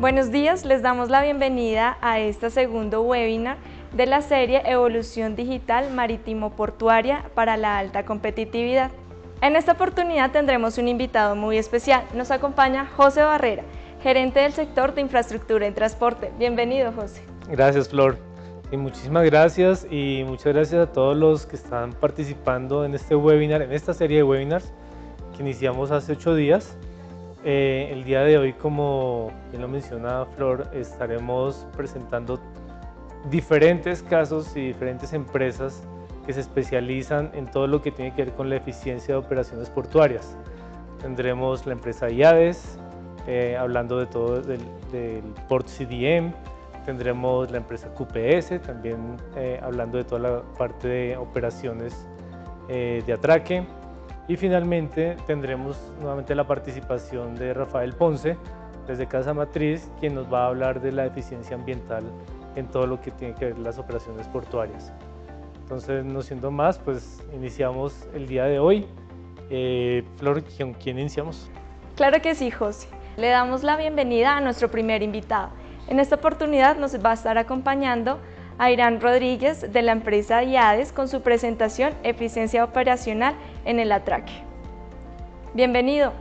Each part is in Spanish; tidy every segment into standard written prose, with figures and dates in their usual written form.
Buenos días, les damos la bienvenida a este segundo webinar de la serie Evolución Digital Marítimo-Portuaria para la Alta Competitividad. En esta oportunidad tendremos un invitado muy especial. Nos acompaña José Barrera, gerente del sector de infraestructura y transporte. Bienvenido, José. Gracias, Flor. Y muchísimas gracias y muchas gracias a todos los que están participando en este webinar, en esta serie de webinars que iniciamos hace 8 días. El día de hoy, como bien lo menciona Flor, estaremos presentando diferentes casos y diferentes empresas que se especializan en todo lo que tiene que ver con la eficiencia de operaciones portuarias. Tendremos la empresa IADES, hablando de todo del Port CDM. Tendremos la empresa QPS, también hablando de toda la parte de operaciones de atraque. Y finalmente tendremos nuevamente la participación de Rafael Ponce, desde Casa Matriz, quien nos va a hablar de la eficiencia ambiental en todo lo que tiene que ver las operaciones portuarias. Entonces, no siendo más, pues iniciamos el día de hoy. Flor, ¿con quién iniciamos? Claro que sí, José. Le damos la bienvenida a nuestro primer invitado. En esta oportunidad nos va a estar acompañando Airán Rodríguez de la empresa IADES con su presentación Eficiencia Operacional en el Atraque. Bienvenido.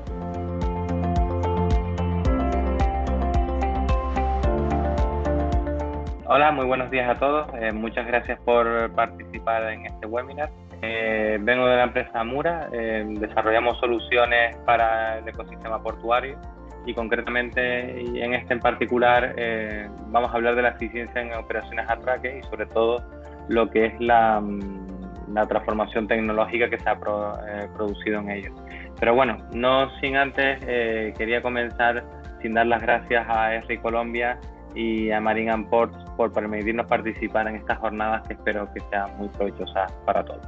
Hola, muy buenos días a todos. Muchas gracias por participar en este webinar. Vengo de la empresa Amura. Desarrollamos soluciones para el ecosistema portuario y concretamente en este en particular vamos a hablar de la eficiencia en operaciones atraque y sobre todo lo que es la transformación tecnológica que se ha producido en ello. Pero bueno, no sin antes quería comenzar sin dar las gracias a ERRI Colombia y a Marine & Ports por permitirnos participar en estas jornadas que espero que sean muy provechosas para todos.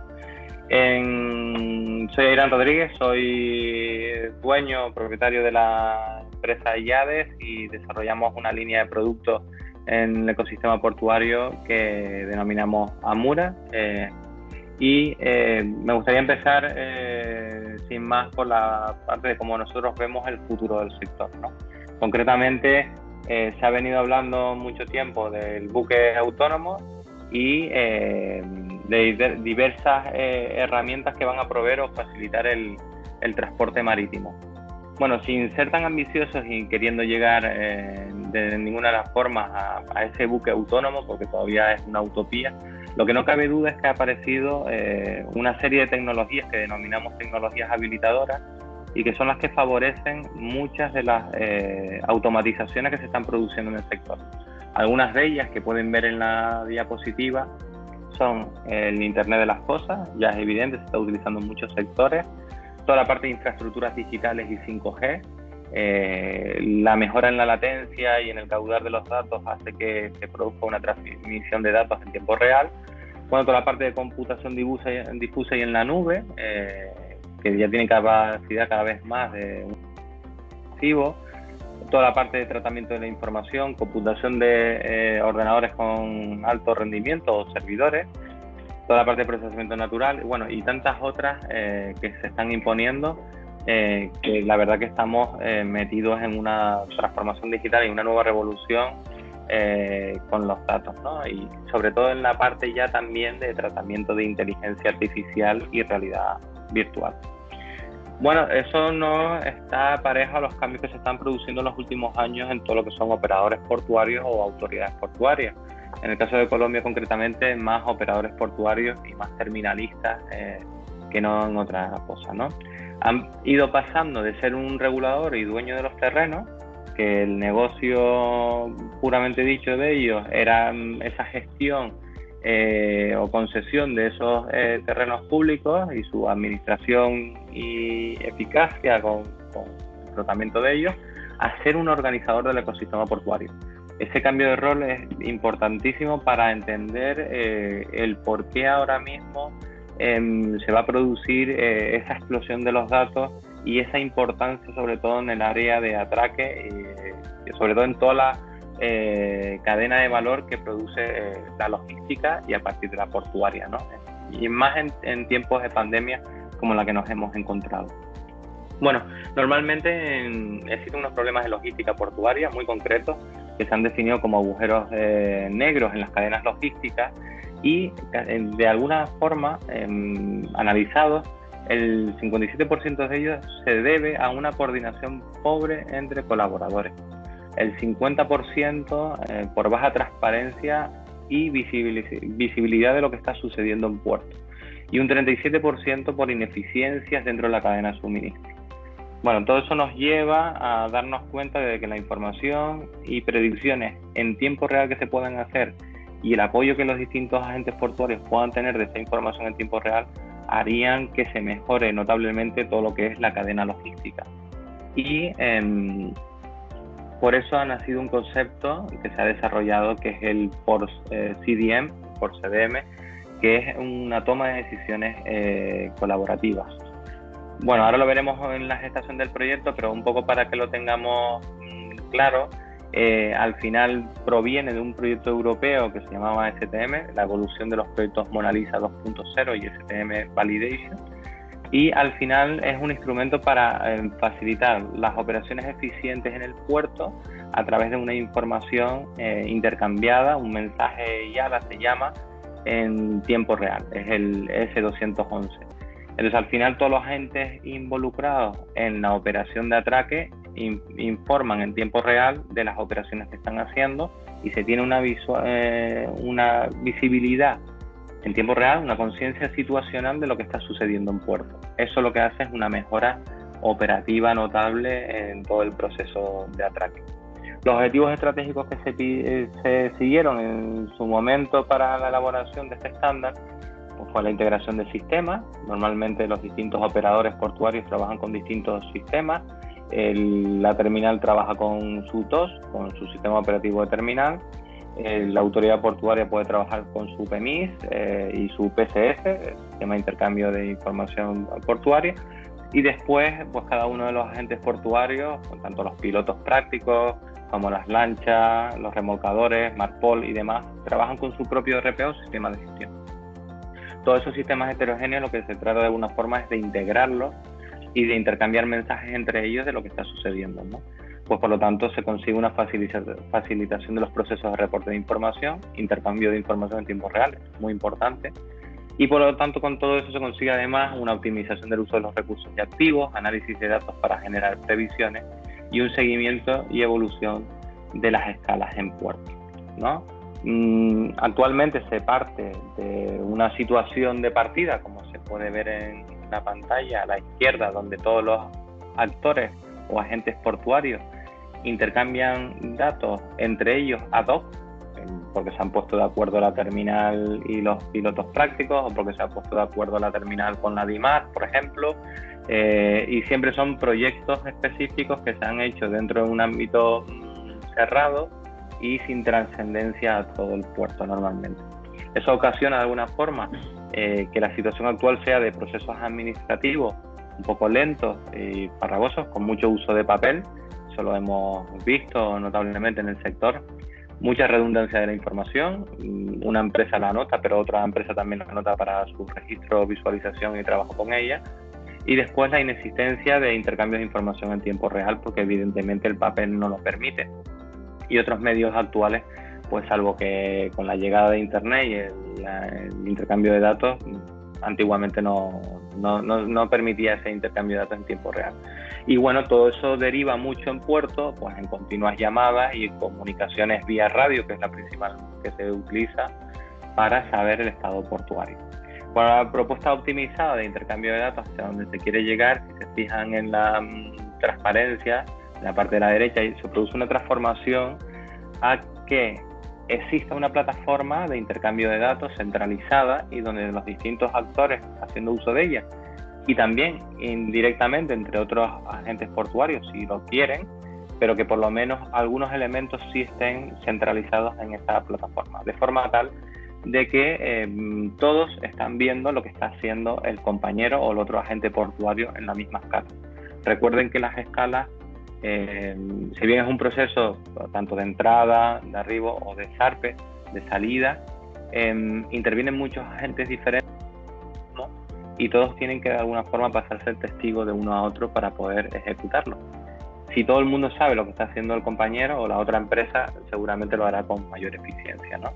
Soy Airán Rodríguez, soy dueño, propietario de la empresa IADES y desarrollamos una línea de productos en el ecosistema portuario que denominamos Amura. Me gustaría empezar sin más por la parte de cómo nosotros vemos el futuro del sector, ¿no? Concretamente, se ha venido hablando mucho tiempo del buque autónomo y de diversas herramientas que van a proveer o facilitar el transporte marítimo. Bueno, sin ser tan ambiciosos y queriendo llegar de ninguna de las formas a ese buque autónomo, porque todavía es una utopía, lo que no cabe duda es que ha aparecido una serie de tecnologías que denominamos tecnologías habilitadoras y que son las que favorecen muchas de las automatizaciones que se están produciendo en el sector. Algunas de ellas que pueden ver en la diapositiva son el Internet de las Cosas, ya es evidente, se está utilizando en muchos sectores, toda la parte de infraestructuras digitales y 5G, la mejora en la latencia y en el caudal de los datos hace que se produzca una transmisión de datos en tiempo real, bueno, toda la parte de computación difusa y en la nube, que ya tiene capacidad cada vez más de un masivo, toda la parte de tratamiento de la información, computación de ordenadores con alto rendimiento o servidores, toda la parte de procesamiento natural, bueno, y tantas otras que se están imponiendo, que la verdad que estamos metidos en una transformación digital y una nueva revolución con los datos, ¿no? Y sobre todo en la parte ya también de tratamiento de inteligencia artificial y realidad virtual. Bueno, eso no está parejo a los cambios que se están produciendo en los últimos años en todo lo que son operadores portuarios o autoridades portuarias. En el caso de Colombia, concretamente, más operadores portuarios y más terminalistas que no en otra cosa, ¿no? Han ido pasando de ser un regulador y dueño de los terrenos, que el negocio puramente dicho de ellos era esa gestión o concesión de esos terrenos públicos y su administración y eficacia con el tratamiento de ellos, a ser un organizador del ecosistema portuario. Ese cambio de rol es importantísimo para entender el por qué ahora mismo se va a producir esa explosión de los datos y esa importancia sobre todo en el área de atraque y sobre todo en toda la cadena de valor que produce la logística y a partir de la portuaria, ¿no? Y más en tiempos de pandemia como la que nos hemos encontrado. Bueno, normalmente existen unos problemas de logística portuaria muy concretos que se han definido como agujeros negros en las cadenas logísticas y de alguna forma analizados, el 57% de ellos se debe a una coordinación pobre entre colaboradores, el 50% por baja transparencia y visibilidad de lo que está sucediendo en puerto, y un 37% por ineficiencias dentro de la cadena de suministro. Bueno, todo eso nos lleva a darnos cuenta de que la información y predicciones en tiempo real que se pueden hacer y el apoyo que los distintos agentes portuarios puedan tener de esa información en tiempo real harían que se mejore notablemente todo lo que es la cadena logística. Y por eso ha nacido un concepto que se ha desarrollado, que es el por CDM, por CDM, que es una toma de decisiones colaborativas. Bueno, ahora lo veremos en la gestación del proyecto, pero un poco para que lo tengamos claro, al final proviene de un proyecto europeo que se llamaba STM, la evolución de los proyectos Mona Lisa 2.0 y STM Validation, y al final es un instrumento para facilitar las operaciones eficientes en el puerto a través de una información intercambiada, un mensaje YALA se llama, en tiempo real, es el S211. Entonces, al final, todos los agentes involucrados en la operación de atraque informan en tiempo real de las operaciones que están haciendo y se tiene una visibilidad en tiempo real, una conciencia situacional de lo que está sucediendo en puerto. Eso lo que hace es una mejora operativa notable en todo el proceso de atraque. Los objetivos estratégicos que se siguieron en su momento para la elaboración de este estándar fue la integración de sistemas. Normalmente los distintos operadores portuarios trabajan con distintos sistemas. La terminal trabaja con su TOS, con su sistema operativo de terminal. La autoridad portuaria puede trabajar con su PEMIS y su PCS, el sistema de intercambio de información portuaria. Y después, pues cada uno de los agentes portuarios, tanto los pilotos prácticos como las lanchas, los remolcadores, Marpol y demás, trabajan con su propio RPO, sistema de gestión. Todos esos sistemas heterogéneos, lo que se trata de alguna forma es de integrarlos y de intercambiar mensajes entre ellos de lo que está sucediendo, ¿no? Pues por lo tanto se consigue una facilitación de los procesos de reporte de información, intercambio de información en tiempo real, muy importante, y por lo tanto con todo eso se consigue además una optimización del uso de los recursos y activos, análisis de datos para generar previsiones y un seguimiento y evolución de las escalas en puerto, ¿no? Actualmente se parte de una situación de partida, como se puede ver en la pantalla a la izquierda, donde todos los actores o agentes portuarios intercambian datos entre ellos ad hoc, porque se han puesto de acuerdo la terminal y los pilotos prácticos, o porque se ha puesto de acuerdo la terminal con la DIMAR, por ejemplo, y siempre son proyectos específicos que se han hecho dentro de un ámbito cerrado y sin trascendencia a todo el puerto normalmente. Eso ocasiona de alguna forma que la situación actual sea de procesos administrativos un poco lentos y farragosos, con mucho uso de papel. Eso lo hemos visto notablemente en el sector. Mucha redundancia de la información, una empresa la anota, pero otra empresa también la anota para su registro, visualización y trabajo con ella. Y después la inexistencia de intercambios de información en tiempo real, porque evidentemente el papel no lo permite. Y otros medios actuales, pues salvo que con la llegada de Internet y el intercambio de datos, antiguamente no permitía ese intercambio de datos en tiempo real. Y bueno, todo eso deriva mucho en puerto, pues en continuas llamadas y comunicaciones vía radio, que es la principal que se utiliza para saber el estado portuario. Con la propuesta optimizada de intercambio de datos hacia donde se quiere llegar, si se fijan en la transparencia, en la parte de la derecha, y se produce una transformación a que exista una plataforma de intercambio de datos centralizada y donde los distintos actores haciendo uso de ella, y también indirectamente entre otros agentes portuarios si lo quieren, pero que por lo menos algunos elementos sí estén centralizados en esta plataforma, de forma tal de que todos están viendo lo que está haciendo el compañero o el otro agente portuario en la misma escala. Recuerden que las escalas, si bien es un proceso tanto de entrada, de arribo o de zarpe, de salida, intervienen muchos agentes diferentes, ¿no? y todos tienen que de alguna forma pasarse el testigo de uno a otro para poder ejecutarlo. Si todo el mundo sabe lo que está haciendo el compañero o la otra empresa, seguramente lo hará con mayor eficiencia, ¿no?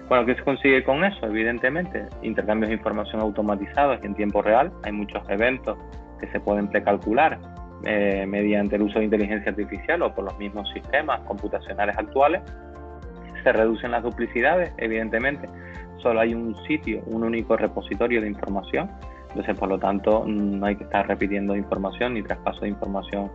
Bueno, ¿qué se consigue con eso? Evidentemente, intercambios de información automatizados y en tiempo real. Hay muchos eventos que se pueden precalcular mediante el uso de inteligencia artificial o por los mismos sistemas computacionales actuales. Se reducen las duplicidades, evidentemente. Solo hay un sitio, un único repositorio de información. Entonces, por lo tanto, no hay que estar repitiendo información ni traspaso de información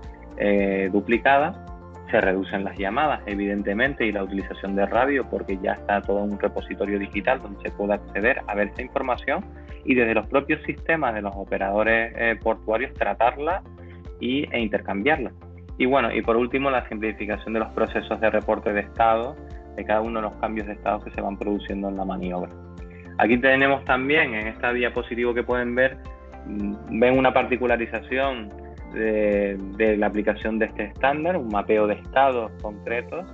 duplicada. Se reducen las llamadas, evidentemente, y la utilización de radio, porque ya está todo un repositorio digital donde se puede acceder a ver esa información y desde los propios sistemas de los operadores portuarios tratarla e intercambiarla. Y bueno, y por último, la simplificación de los procesos de reporte de estado de cada uno de los cambios de estado que se van produciendo en la maniobra. Aquí tenemos también, en esta diapositiva que pueden ver, ven una particularización de la aplicación de este estándar, un mapeo de estados concretos.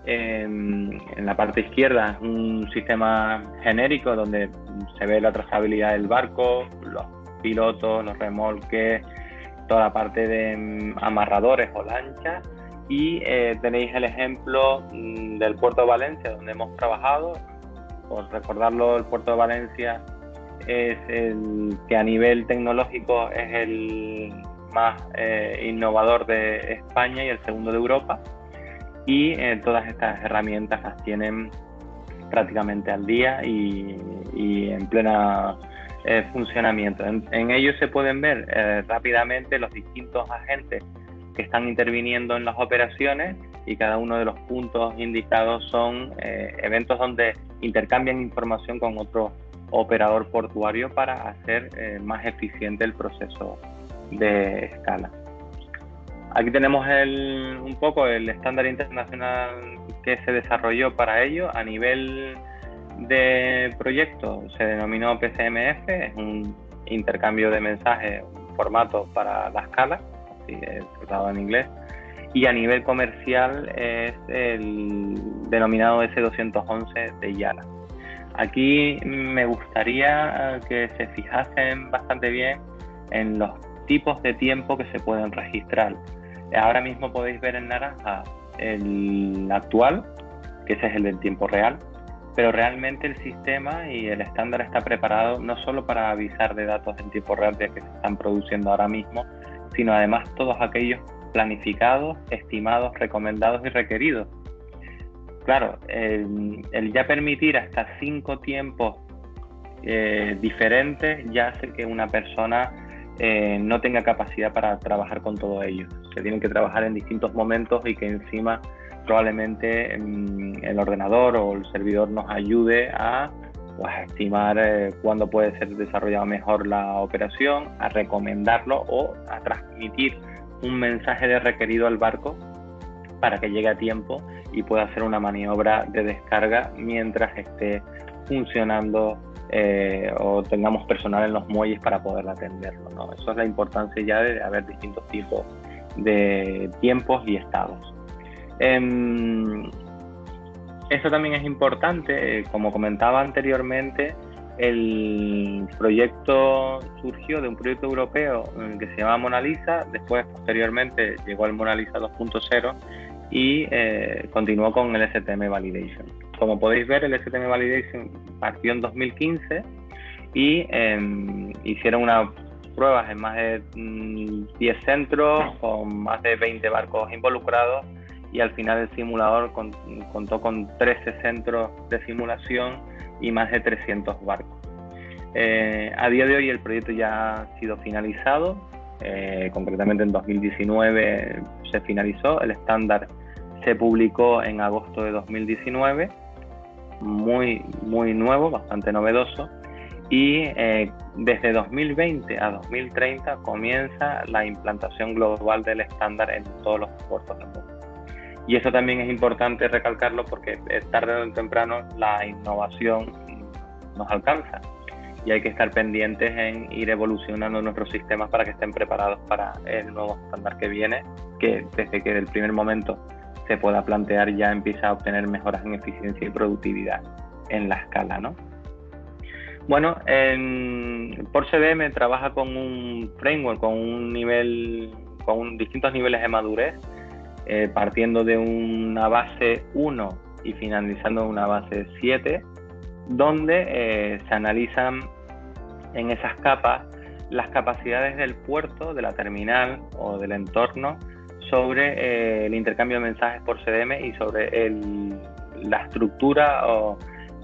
En la parte izquierda es un sistema genérico donde se ve la trazabilidad del barco, los pilotos, los remolques, toda la parte de amarradores o lanchas, y tenéis el ejemplo del puerto de Valencia, donde hemos trabajado. Por recordarlo, el puerto de Valencia es el que a nivel tecnológico es el más innovador de España y el segundo de Europa, y todas estas herramientas las tienen prácticamente al día y en plena funcionamiento. En ellos se pueden ver rápidamente los distintos agentes que están interviniendo en las operaciones, y cada uno de los puntos indicados son eventos donde intercambian información con otro operador portuario para hacer más eficiente el proceso de escala. Aquí tenemos un poco el estándar internacional que se desarrolló para ello. A nivel de proyecto se denominó PCMF, es un intercambio de mensajes, un formato para la escala, así es tratado en inglés, y a nivel comercial es el denominado S211 de IALA. Aquí me gustaría que se fijasen bastante bien en los tipos de tiempo que se pueden registrar. Ahora mismo podéis ver en naranja el actual, que ese es el del tiempo real, pero realmente el sistema y el estándar está preparado no solo para avisar de datos en tiempo real de que se están produciendo ahora mismo, sino además todos aquellos planificados, estimados, recomendados y requeridos. Claro, el ya permitir hasta 5 tiempos diferentes ya hace que una persona no tenga capacidad para trabajar con todo ello. Se tienen que trabajar en distintos momentos y que encima probablemente el ordenador o el servidor nos ayude a estimar cuándo puede ser desarrollada mejor la operación, a recomendarlo o a transmitir un mensaje de requerido al barco para que llegue a tiempo y pueda hacer una maniobra de descarga mientras esté funcionando o tengamos personal en los muelles para poder atenderlo, ¿no? Eso es la importancia ya de haber distintos tipos de tiempos y estados. Esto también es importante, como comentaba anteriormente, el proyecto surgió de un proyecto europeo que se llama Mona Lisa, después posteriormente llegó al Mona Lisa 2.0 y continuó con el STM Validation. Como podéis ver, el STM Validation partió en 2015 y hicieron unas pruebas en más de 10 centros con más de 20 barcos involucrados, y al final el simulador contó con 13 centros de simulación y más de 300 barcos. A día de hoy el proyecto ya ha sido finalizado, concretamente en 2019 se finalizó, el estándar se publicó en agosto de 2019, muy nuevo, bastante novedoso, y desde 2020 a 2030 comienza la implantación global del estándar en todos los puertos del mundo. Y eso también es importante recalcarlo porque tarde o temprano la innovación nos alcanza y hay que estar pendientes en ir evolucionando nuestros sistemas para que estén preparados para el nuevo estándar que viene, que desde que del primer momento se pueda plantear ya empieza a obtener mejoras en eficiencia y productividad en la escala, ¿no? Bueno, por CDM trabaja con un framework, con un nivel, distintos niveles de madurez, partiendo de una base 1 y finalizando en una base 7, donde se analizan en esas capas las capacidades del puerto, de la terminal o del entorno sobre el intercambio de mensajes por CDM y sobre la estructura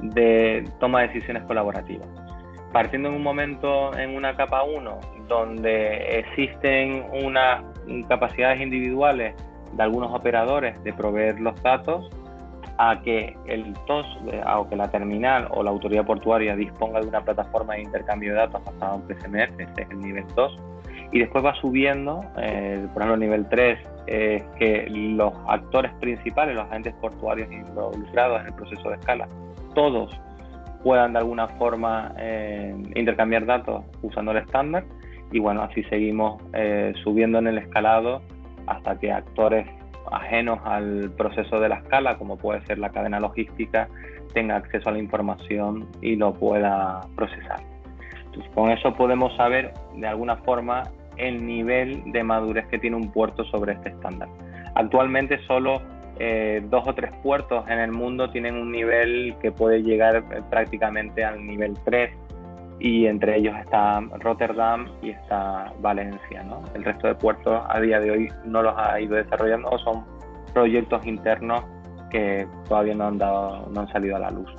de toma de decisiones colaborativas. Partiendo en un momento en una capa 1, donde existen unas capacidades individuales de algunos operadores de proveer los datos, a que el TOS, a que la terminal o la autoridad portuaria disponga de una plataforma de intercambio de datos basada en PSMF, ese es el nivel 2, y después va subiendo, por ejemplo, el nivel 3, que los actores principales, los agentes portuarios involucrados en el proceso de escala, todos puedan de alguna forma intercambiar datos usando el estándar, y bueno, así seguimos subiendo en el escalado hasta que actores ajenos al proceso de la escala, como puede ser la cadena logística, tenga acceso a la información y lo pueda procesar. Entonces, con eso podemos saber de alguna forma el nivel de madurez que tiene un puerto sobre este estándar. Actualmente solo 2 o 3 puertos en el mundo tienen un nivel que puede llegar prácticamente al nivel 3, y entre ellos está Rotterdam y está Valencia, ¿no? El resto de puertos a día de hoy no los ha ido desarrollando, o son proyectos internos que todavía no han salido a la luz.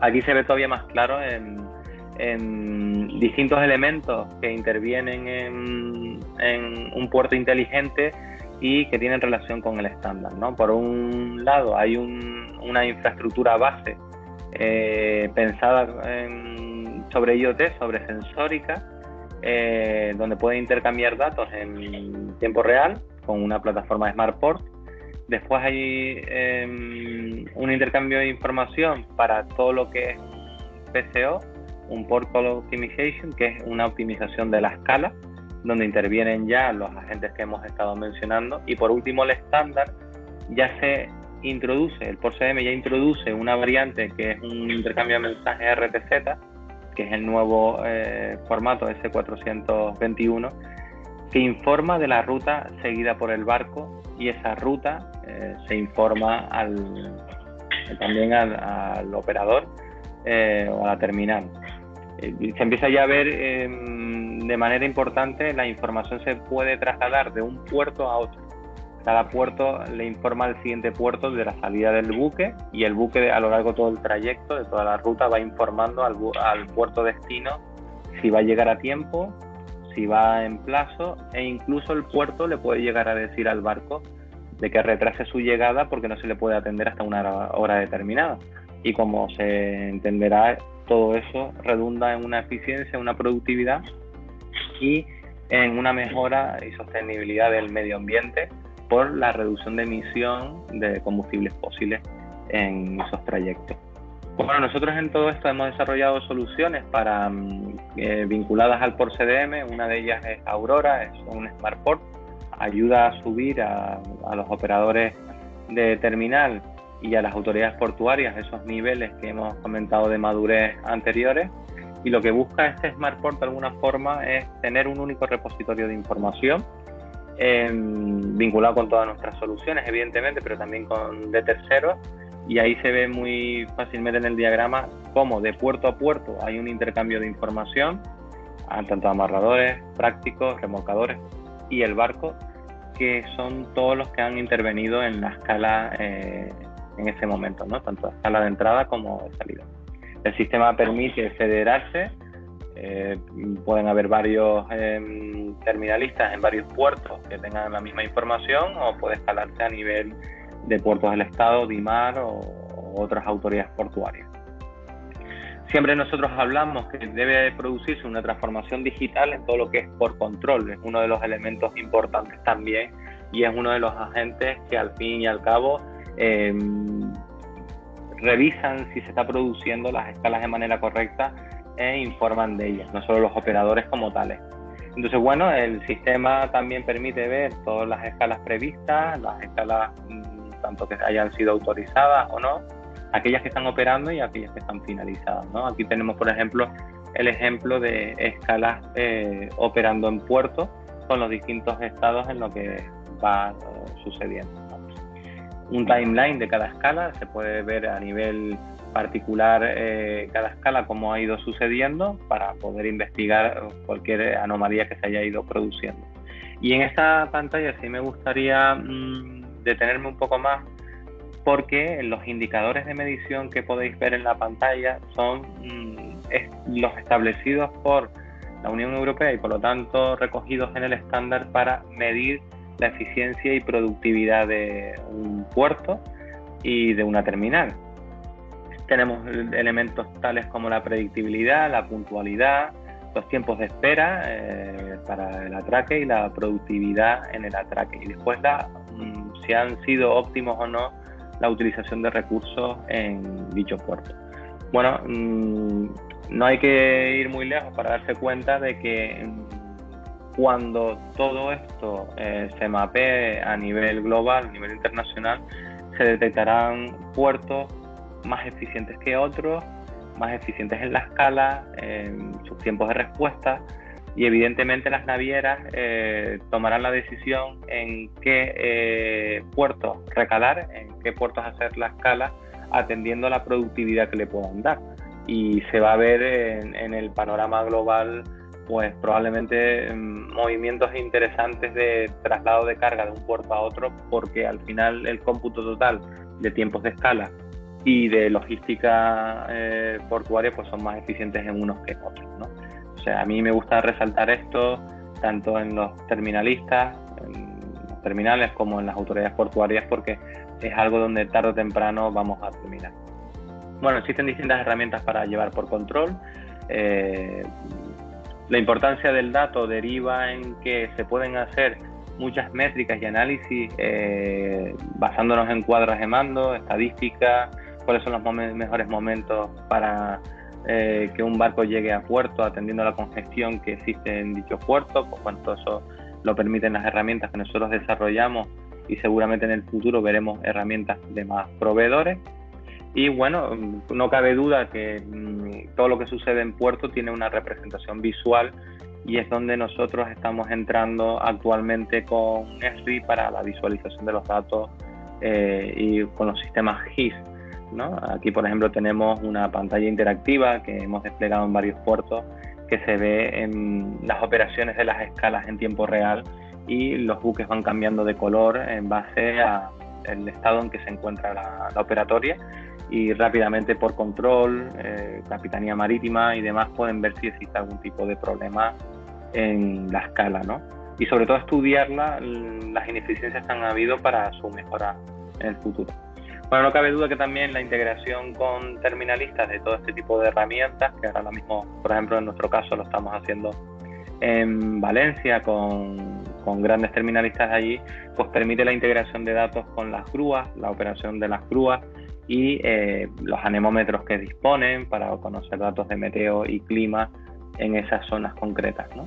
Aquí se ve todavía más claro en distintos elementos que intervienen en un puerto inteligente y que tienen relación con el estándar, ¿no? Por un lado hay una infraestructura base pensada sobre IoT, sobre sensórica, donde puede intercambiar datos en tiempo real con una plataforma de SmartPort. Después hay un intercambio de información para todo lo que es PCO, un Port Call Optimization, que es una optimización de la escala, donde intervienen ya los agentes que hemos estado mencionando. Y por último, el estándar ya se introduce, el PORT-CDM ya introduce una variante que es un intercambio de mensajes RTZ, que es el nuevo formato S421, que informa de la ruta seguida por el barco, y esa ruta se informa también al operador o a la terminal. Se empieza ya a ver de manera importante, la información se puede trasladar de un puerto a otro. Cada puerto le informa al siguiente puerto de la salida del buque, y el buque a lo largo de todo el trayecto, de toda la ruta, va informando al puerto destino si va a llegar a tiempo, si va en plazo, e incluso el puerto le puede llegar a decir al barco de que retrase su llegada porque no se le puede atender hasta una hora determinada. Y como se entenderá, todo eso redunda en una eficiencia, una productividad y en una mejora y sostenibilidad del medio ambiente por la reducción de emisión de combustibles fósiles en esos trayectos. Bueno, nosotros en todo esto hemos desarrollado soluciones vinculadas al PORT-CDM. Una de ellas es Aurora, es un SmartPort, ayuda a subir a los operadores de terminal y a las autoridades portuarias esos niveles que hemos comentado de madurez anteriores, y lo que busca este SmartPort de alguna forma es tener un único repositorio de información vinculado con todas nuestras soluciones, evidentemente, pero también de terceros, y ahí se ve muy fácilmente en el diagrama cómo de puerto a puerto hay un intercambio de información, tanto amarradores, prácticos, remolcadores y el barco, que son todos los que han intervenido en la escala en ese momento, ¿no? Tanto la escala de entrada como de salida. El sistema permite federarse, pueden haber varios terminalistas en varios puertos que tengan la misma información, o puede escalarse a nivel de puertos del Estado, DIMAR o otras autoridades portuarias. Siempre nosotros hablamos que debe producirse una transformación digital en todo lo que es por control. Es uno de los elementos importantes también, y es uno de los agentes que al fin y al cabo revisan si se está produciendo las escalas de manera correcta e informan de ellas, no solo los operadores como tales. Entonces, bueno, el sistema también permite ver todas las escalas previstas, las escalas tanto que hayan sido autorizadas o no, aquellas que están operando y aquellas que están finalizadas, ¿no? Aquí tenemos, por ejemplo, el ejemplo de escalas operando en puerto con los distintos estados en lo que va sucediendo, ¿no? Un timeline de cada escala, se puede ver a nivel particular cada escala cómo ha ido sucediendo para poder investigar cualquier anomalía que se haya ido produciendo. Y en esta pantalla sí me gustaría detenerme un poco más, porque los indicadores de medición que podéis ver en la pantalla son los establecidos por la Unión Europea y por lo tanto recogidos en el estándar para medir la eficiencia y productividad de un puerto y de una terminal. Tenemos elementos tales como la predictibilidad, la puntualidad, los tiempos de espera para el atraque y la productividad en el atraque. Y después si han sido óptimos o no la utilización de recursos en dichos puertos. Bueno, no hay que ir muy lejos para darse cuenta de que cuando todo esto se mapee a nivel global, a nivel internacional, se detectarán puertos más eficientes que otros, más eficientes en la escala, en sus tiempos de respuesta, y evidentemente las navieras tomarán la decisión en qué puertos recalar, en qué puertos hacer la escala, atendiendo a la productividad que le puedan dar. Y se va a ver en el panorama global, pues probablemente movimientos interesantes de traslado de carga de un puerto a otro, porque al final el cómputo total de tiempos de escala y de logística portuaria pues son más eficientes en unos que en otros, ¿no? O sea, a mí me gusta resaltar esto tanto en los terminalistas, en los terminales, como en las autoridades portuarias, porque es algo donde tarde o temprano vamos a terminar. Bueno, existen distintas herramientas para llevar por control. La importancia del dato deriva en que se pueden hacer muchas métricas y análisis basándonos en cuadros de mando, estadísticas, cuáles son los mejores momentos para que un barco llegue a puerto atendiendo a la congestión que existe en dicho puerto, por cuanto eso lo permiten las herramientas que nosotros desarrollamos, y seguramente en el futuro veremos herramientas de más proveedores. Y bueno, no cabe duda que todo lo que sucede en puerto tiene una representación visual, y es donde nosotros estamos entrando actualmente con Esri para la visualización de los datos y con los sistemas GIS, ¿no? Aquí, por ejemplo, tenemos una pantalla interactiva que hemos desplegado en varios puertos, que se ve en las operaciones de las escalas en tiempo real, y los buques van cambiando de color en base al estado en que se encuentra la operatoria, y rápidamente por control, capitanía marítima y demás pueden ver si existe algún tipo de problema en la escala, ¿no? Y sobre todo estudiar las ineficiencias que han habido para su mejora en el futuro. Bueno, no cabe duda que también la integración con terminalistas de todo este tipo de herramientas, que ahora mismo, por ejemplo, en nuestro caso lo estamos haciendo en Valencia con grandes terminalistas allí, pues permite la integración de datos con las grúas, la operación de las grúas y los anemómetros que disponen para conocer datos de meteo y clima en esas zonas concretas, ¿no?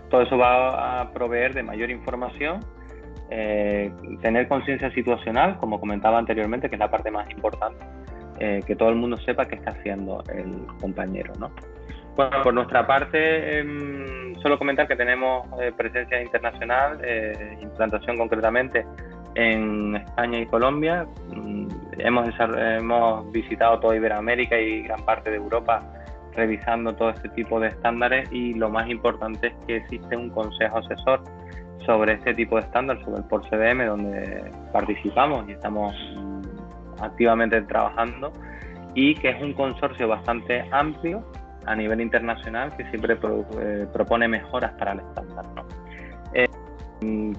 Todo eso va a proveer de mayor información, tener conciencia situacional, como comentaba anteriormente, que es la parte más importante, que todo el mundo sepa qué está haciendo el compañero, ¿no? Bueno, por nuestra parte, solo comentar que tenemos presencia internacional, implantación concretamente en España y Colombia. Hemos visitado toda Iberoamérica y gran parte de Europa revisando todo este tipo de estándares, y lo más importante es que existe un consejo asesor sobre este tipo de estándares, sobre el Port CDM, donde participamos y estamos activamente trabajando, y que es un consorcio bastante amplio a nivel internacional que siempre propone mejoras para el estándar, ¿no?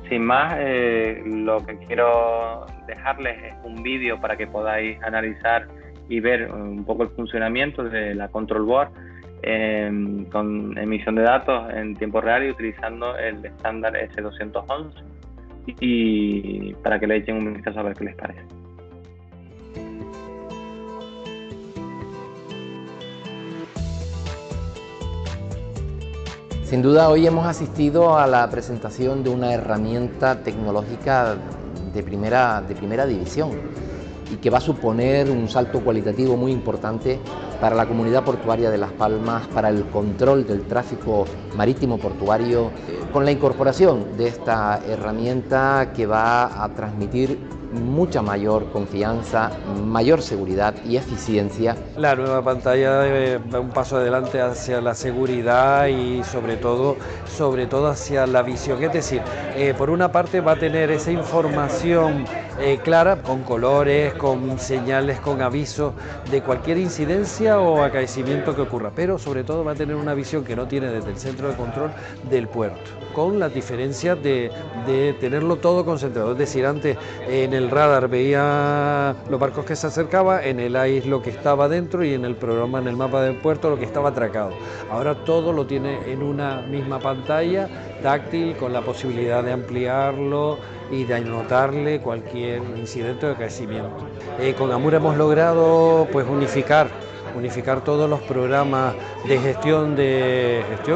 Sin más, lo que quiero dejarles es un vídeo para que podáis analizar y ver un poco el funcionamiento de la Control Board con emisión de datos en tiempo real y utilizando el estándar S211, y para que le echen un vistazo a ver qué les parece. Sin duda, hoy hemos asistido a la presentación de una herramienta tecnológica de primera división. y que va a suponer un salto cualitativo muy importante para la comunidad portuaria de Las Palmas, para el control del tráfico marítimo portuario, con la incorporación de esta herramienta que va a transmitir mucha mayor confianza, mayor seguridad y eficiencia. La nueva pantalla da un paso adelante hacia la seguridad y sobre todo hacia la visión. Es decir, por una parte va a tener esa información clara, con colores, con señales, con avisos de cualquier incidencia o acaecimiento que ocurra, pero sobre todo va a tener una visión que no tiene desde el centro de control del puerto, con las diferencias de tenerlo todo concentrado. Es decir, antes en el radar veía los barcos que se acercaban, en el AIS lo que estaba dentro y en el programa, en el mapa del puerto, lo que estaba atracado. Ahora todo lo tiene en una misma pantalla táctil, con la posibilidad de ampliarlo y de anotarle cualquier incidente o acaecimiento. Con Amur hemos logrado pues unificar todos los programas de gestión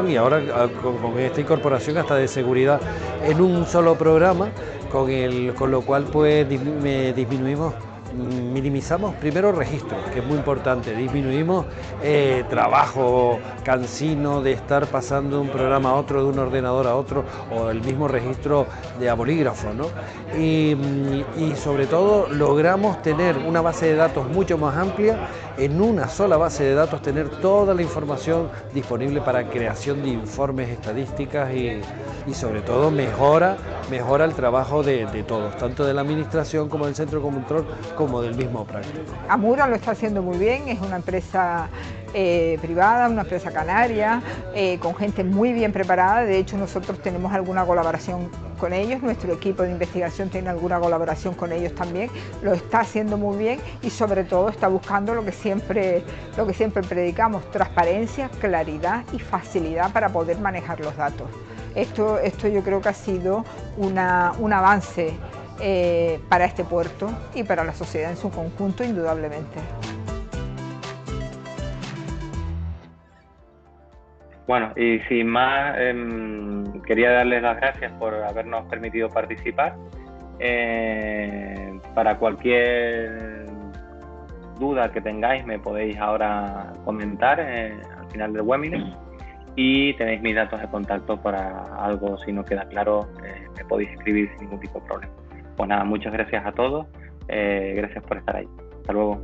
y ahora con esta incorporación hasta de seguridad en un solo programa, con lo cual pues minimizamos primero registros, que es muy importante, disminuimos trabajo cansino de estar pasando de un programa a otro, de un ordenador a otro, o el mismo registro de a bolígrafo, ¿no? Y sobre todo logramos tener una base de datos mucho más amplia, en una sola base de datos tener toda la información disponible para creación de informes, estadísticas y sobre todo mejora el trabajo de todos, tanto de la administración como del centro de control como del mismo práctico. Amura lo está haciendo muy bien, es una empresa privada, una empresa canaria, con gente muy bien preparada. De hecho, nosotros tenemos alguna colaboración con ellos, nuestro equipo de investigación tiene alguna colaboración con ellos también, lo está haciendo muy bien y sobre todo está buscando lo que siempre predicamos: transparencia, claridad y facilidad para poder manejar los datos. Esto yo creo que ha sido un avance para este puerto y para la sociedad en su conjunto, indudablemente. Bueno, y sin más, quería darles las gracias por habernos permitido participar. Para cualquier duda que tengáis me podéis ahora comentar al final del webinar. Y tenéis mis datos de contacto para algo, si no queda claro, me podéis escribir sin ningún tipo de problema. Pues nada, muchas gracias a todos, gracias por estar ahí. Hasta luego.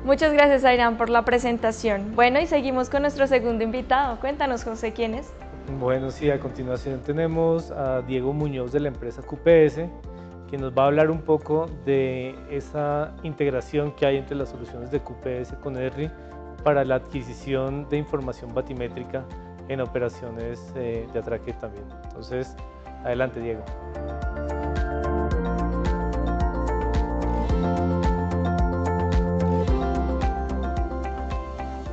Muchas gracias, Airán, por la presentación. Bueno, y seguimos con nuestro segundo invitado. Cuéntanos, José, ¿quién es? Bueno, sí, a continuación tenemos a Diego Muñoz de la empresa QPS, que nos va a hablar un poco de esa integración que hay entre las soluciones de QPS con ERRI para la adquisición de información batimétrica en operaciones de atraque también. Entonces, adelante, Diego.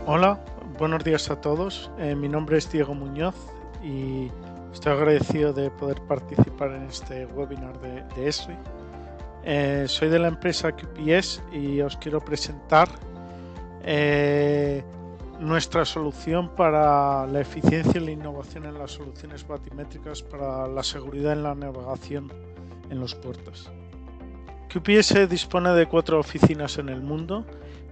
Hola, buenos días a todos. Mi nombre es Diego Muñoz y estoy agradecido de poder participar en este webinar de ESRI. Soy de la empresa QPS y os quiero presentar nuestra solución para la eficiencia y la innovación en las soluciones batimétricas para la seguridad en la navegación en los puertos. QPS dispone de 4 oficinas en el mundo,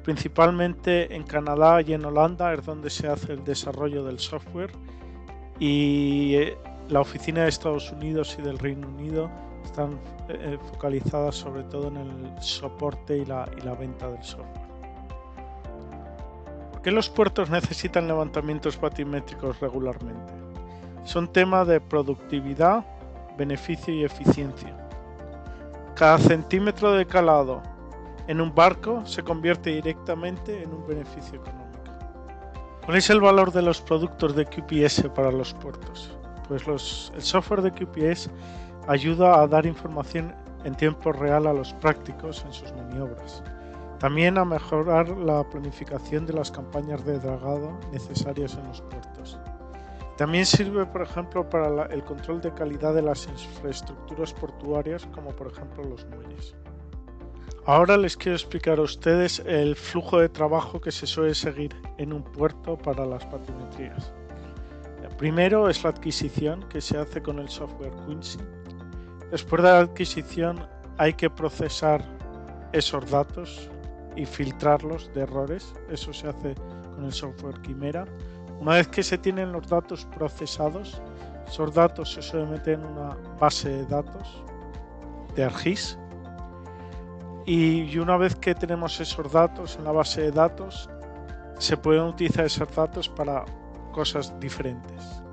principalmente en Canadá y en Holanda, es donde se hace el desarrollo del software, y la oficina de Estados Unidos y del Reino Unido están focalizadas sobre todo en el soporte y la venta del software. ¿Por qué los puertos necesitan levantamientos batimétricos regularmente? Son tema de productividad, beneficio y eficiencia. Cada centímetro de calado en un barco se convierte directamente en un beneficio económico. ¿Cuál es el valor de los productos de QPS para los puertos? Pues el software de QPS ayuda a dar información en tiempo real a los prácticos en sus maniobras. También a mejorar la planificación de las campañas de dragado necesarias en los puertos. También sirve, por ejemplo, para el control de calidad de las infraestructuras portuarias, como por ejemplo los muelles. Ahora les quiero explicar a ustedes el flujo de trabajo que se suele seguir en un puerto para las batimetrías. primero es la adquisición, que se hace con el software Quinsy. Después de la adquisición hay que procesar esos datos y filtrarlos de errores. Eso se hace con el software Quimera. Una vez que se tienen los datos procesados, esos datos se suelen meter en una base de datos de ArcGIS. Y una vez que tenemos esos datos en la base de datos, se pueden utilizar esos datos para cosas diferentes.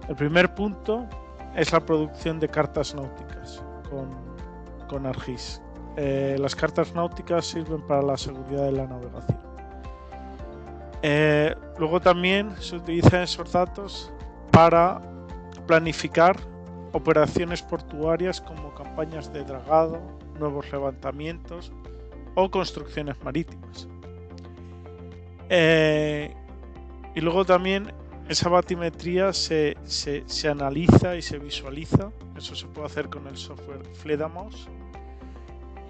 El primer punto es la producción de cartas náuticas con ArcGIS. Las cartas náuticas sirven para la seguridad de la navegación. Luego también se utilizan esos datos para planificar operaciones portuarias como campañas de dragado, nuevos levantamientos o construcciones marítimas. Y luego también esa batimetría se analiza y se visualiza. Eso se puede hacer con el software Fledermaus.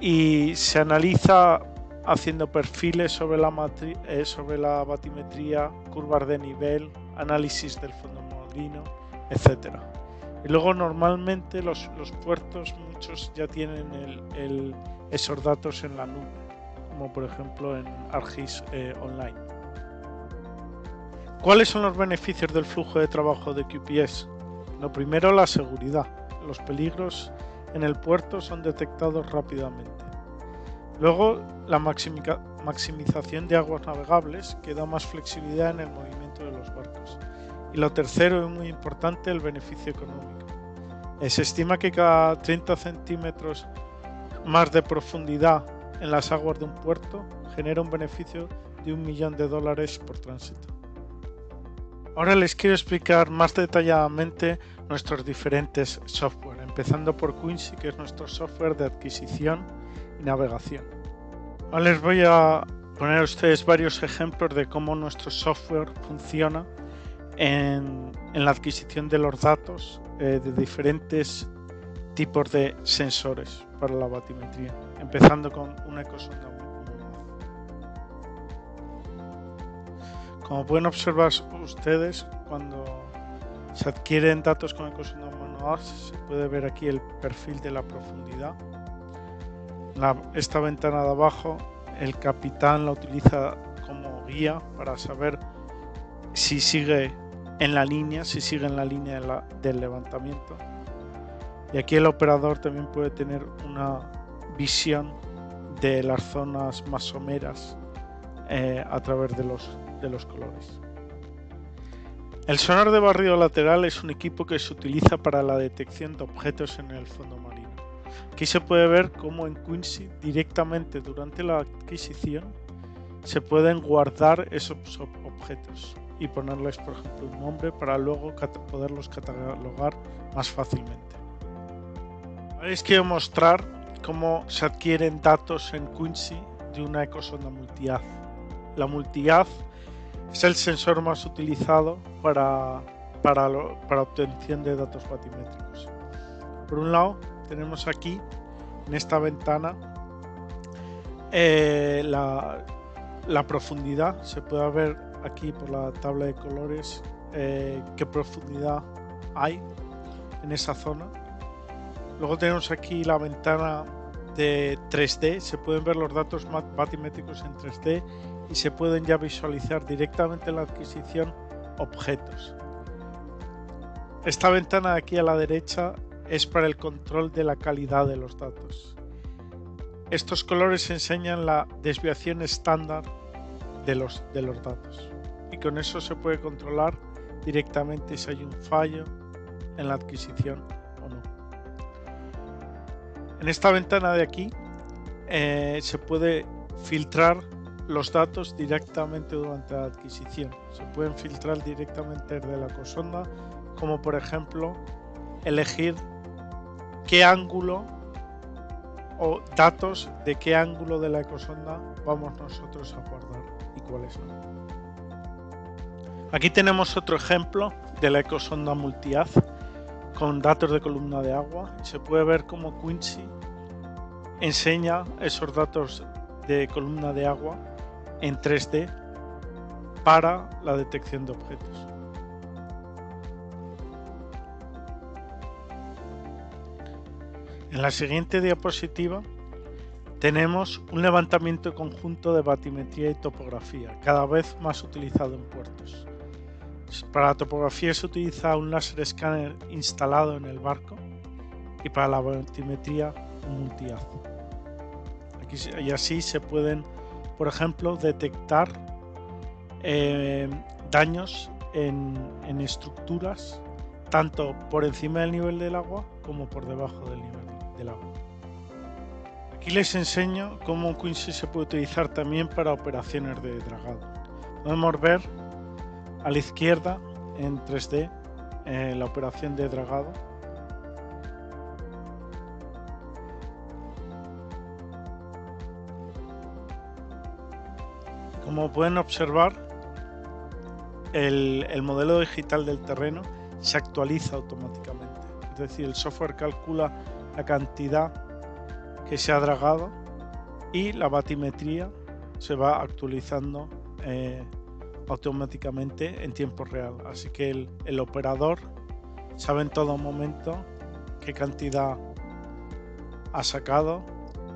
Y se analiza haciendo perfiles sobre la batimetría, curvas de nivel, análisis del fondo marino, etc. Y luego normalmente los puertos, muchos ya tienen esos datos en la nube, como por ejemplo en ArcGIS Online. ¿Cuáles son los beneficios del flujo de trabajo de QPS? Lo primero, la seguridad. Los peligros en el puerto son detectados rápidamente. Luego, la maximización de aguas navegables, que da más flexibilidad en el movimiento de los barcos. Y lo tercero, y muy importante, el beneficio económico. Se estima que cada 30 centímetros más de profundidad en las aguas de un puerto genera un beneficio de $1 millón por tránsito. Ahora les quiero explicar más detalladamente nuestros diferentes software, empezando por Quinsy, que es nuestro software de adquisición y navegación. Ahora les voy a poner a ustedes varios ejemplos de cómo nuestro software funciona en la adquisición de los datos de diferentes tipos de sensores para la batimetría, empezando con una ecosonda. Como pueden observar ustedes, cuando se adquieren datos con ecosonda manual, se puede ver aquí el perfil de la profundidad. Esta ventana de abajo, el capitán la utiliza como guía para saber si sigue en la línea, del levantamiento. Y aquí el operador también puede tener una visión de las zonas más someras a través de los colores. El sonar de barrido lateral es un equipo que se utiliza para la detección de objetos en el fondo marino. Aquí se puede ver cómo en Quinsy directamente durante la adquisición se pueden guardar esos objetos y ponerles, por ejemplo, un nombre para luego poderlos catalogar más fácilmente. Ahora les quiero mostrar cómo se adquieren datos en Quinsy de una ecosonda multi-haz. La multi-haz es el sensor más utilizado para obtención de datos batimétricos. Por un lado, tenemos aquí en esta ventana la profundidad. Se puede ver aquí por la tabla de colores qué profundidad hay en esa zona. Luego tenemos aquí la ventana de 3D. Se pueden ver los datos batimétricos en 3D y se pueden ya visualizar directamente en la adquisición objetos. Esta ventana de aquí a la derecha es para el control de la calidad de los datos. Estos colores enseñan la desviación estándar de los datos y con eso se puede controlar directamente si hay un fallo en la adquisición o no. En esta ventana de aquí se puede filtrar los datos directamente durante la adquisición. Se pueden filtrar directamente desde la ecosonda, como por ejemplo elegir qué ángulo o datos de qué ángulo de la ecosonda vamos nosotros a guardar y cuáles no. Aquí tenemos otro ejemplo de la ecosonda multi-haz con datos de columna de agua. Se puede ver cómo Quinsy enseña esos datos de columna de agua en 3D para la detección de objetos. En la siguiente diapositiva tenemos un levantamiento conjunto de batimetría y topografía, cada vez más utilizado en puertos. Para la topografía se utiliza un láser escáner instalado en el barco y para la batimetría un multihaz. Y así se pueden, por ejemplo, detectar daños en estructuras tanto por encima del nivel del agua como por debajo del nivel del agua. Aquí les enseño cómo Quincy se puede utilizar también para operaciones de dragado. Podemos ver a la izquierda en 3D la operación de dragado. Como pueden observar, el modelo digital del terreno se actualiza automáticamente. Es decir, el software calcula la cantidad que se ha dragado y la batimetría se va actualizando automáticamente en tiempo real. Así que el operador sabe en todo momento qué cantidad ha sacado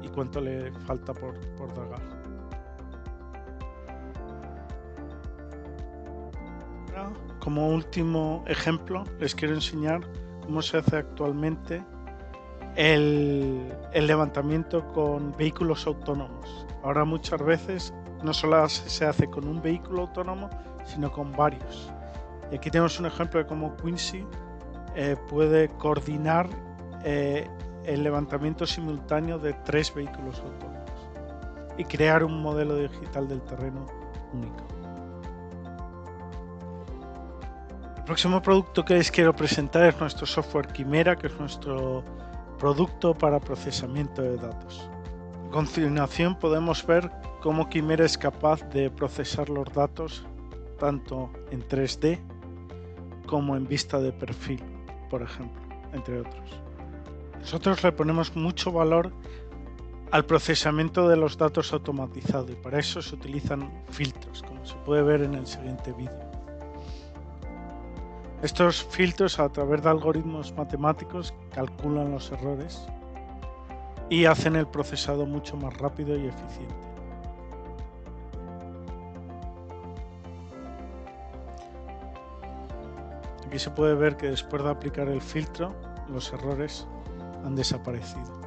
y cuánto le falta por dragar. Como último ejemplo, les quiero enseñar cómo se hace actualmente el levantamiento con vehículos autónomos. Ahora muchas veces no solo se hace con un vehículo autónomo, sino con varios. Y aquí tenemos un ejemplo de cómo Quincy puede coordinar el levantamiento simultáneo de 3 vehículos autónomos y crear un modelo digital del terreno único. El próximo producto que les quiero presentar es nuestro software Quimera, que es nuestro producto para procesamiento de datos. A continuación podemos ver cómo Quimera es capaz de procesar los datos tanto en 3D como en vista de perfil, por ejemplo, entre otros. Nosotros le ponemos mucho valor al procesamiento de los datos automatizado y para eso se utilizan filtros, como se puede ver en el siguiente vídeo. Estos filtros, a través de algoritmos matemáticos, calculan los errores y hacen el procesado mucho más rápido y eficiente. Aquí se puede ver que después de aplicar el filtro, los errores han desaparecido.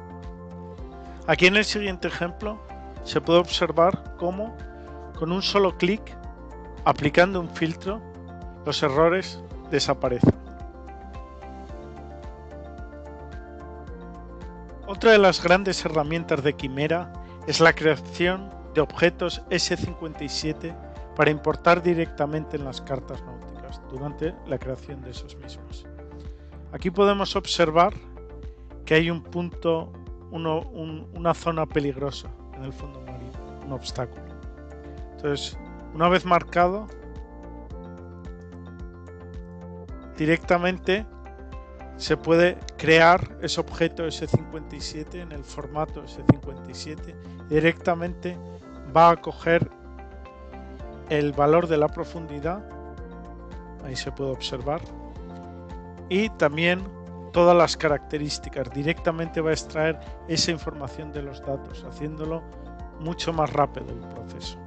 Aquí en el siguiente ejemplo se puede observar cómo con un solo clic, aplicando un filtro, los errores desaparecen. Otra de las grandes herramientas de Quimera es la creación de objetos S57 para importar directamente en las cartas náuticas durante la creación de esos mismos. Aquí podemos observar que hay un punto, una zona peligrosa en el fondo marino, un obstáculo. Entonces, una vez marcado, directamente se puede crear ese objeto S57 en el formato S57. Directamente va a coger el valor de la profundidad, ahí se puede observar, y también todas las características. Directamente va a extraer esa información de los datos, haciéndolo mucho más rápido el proceso.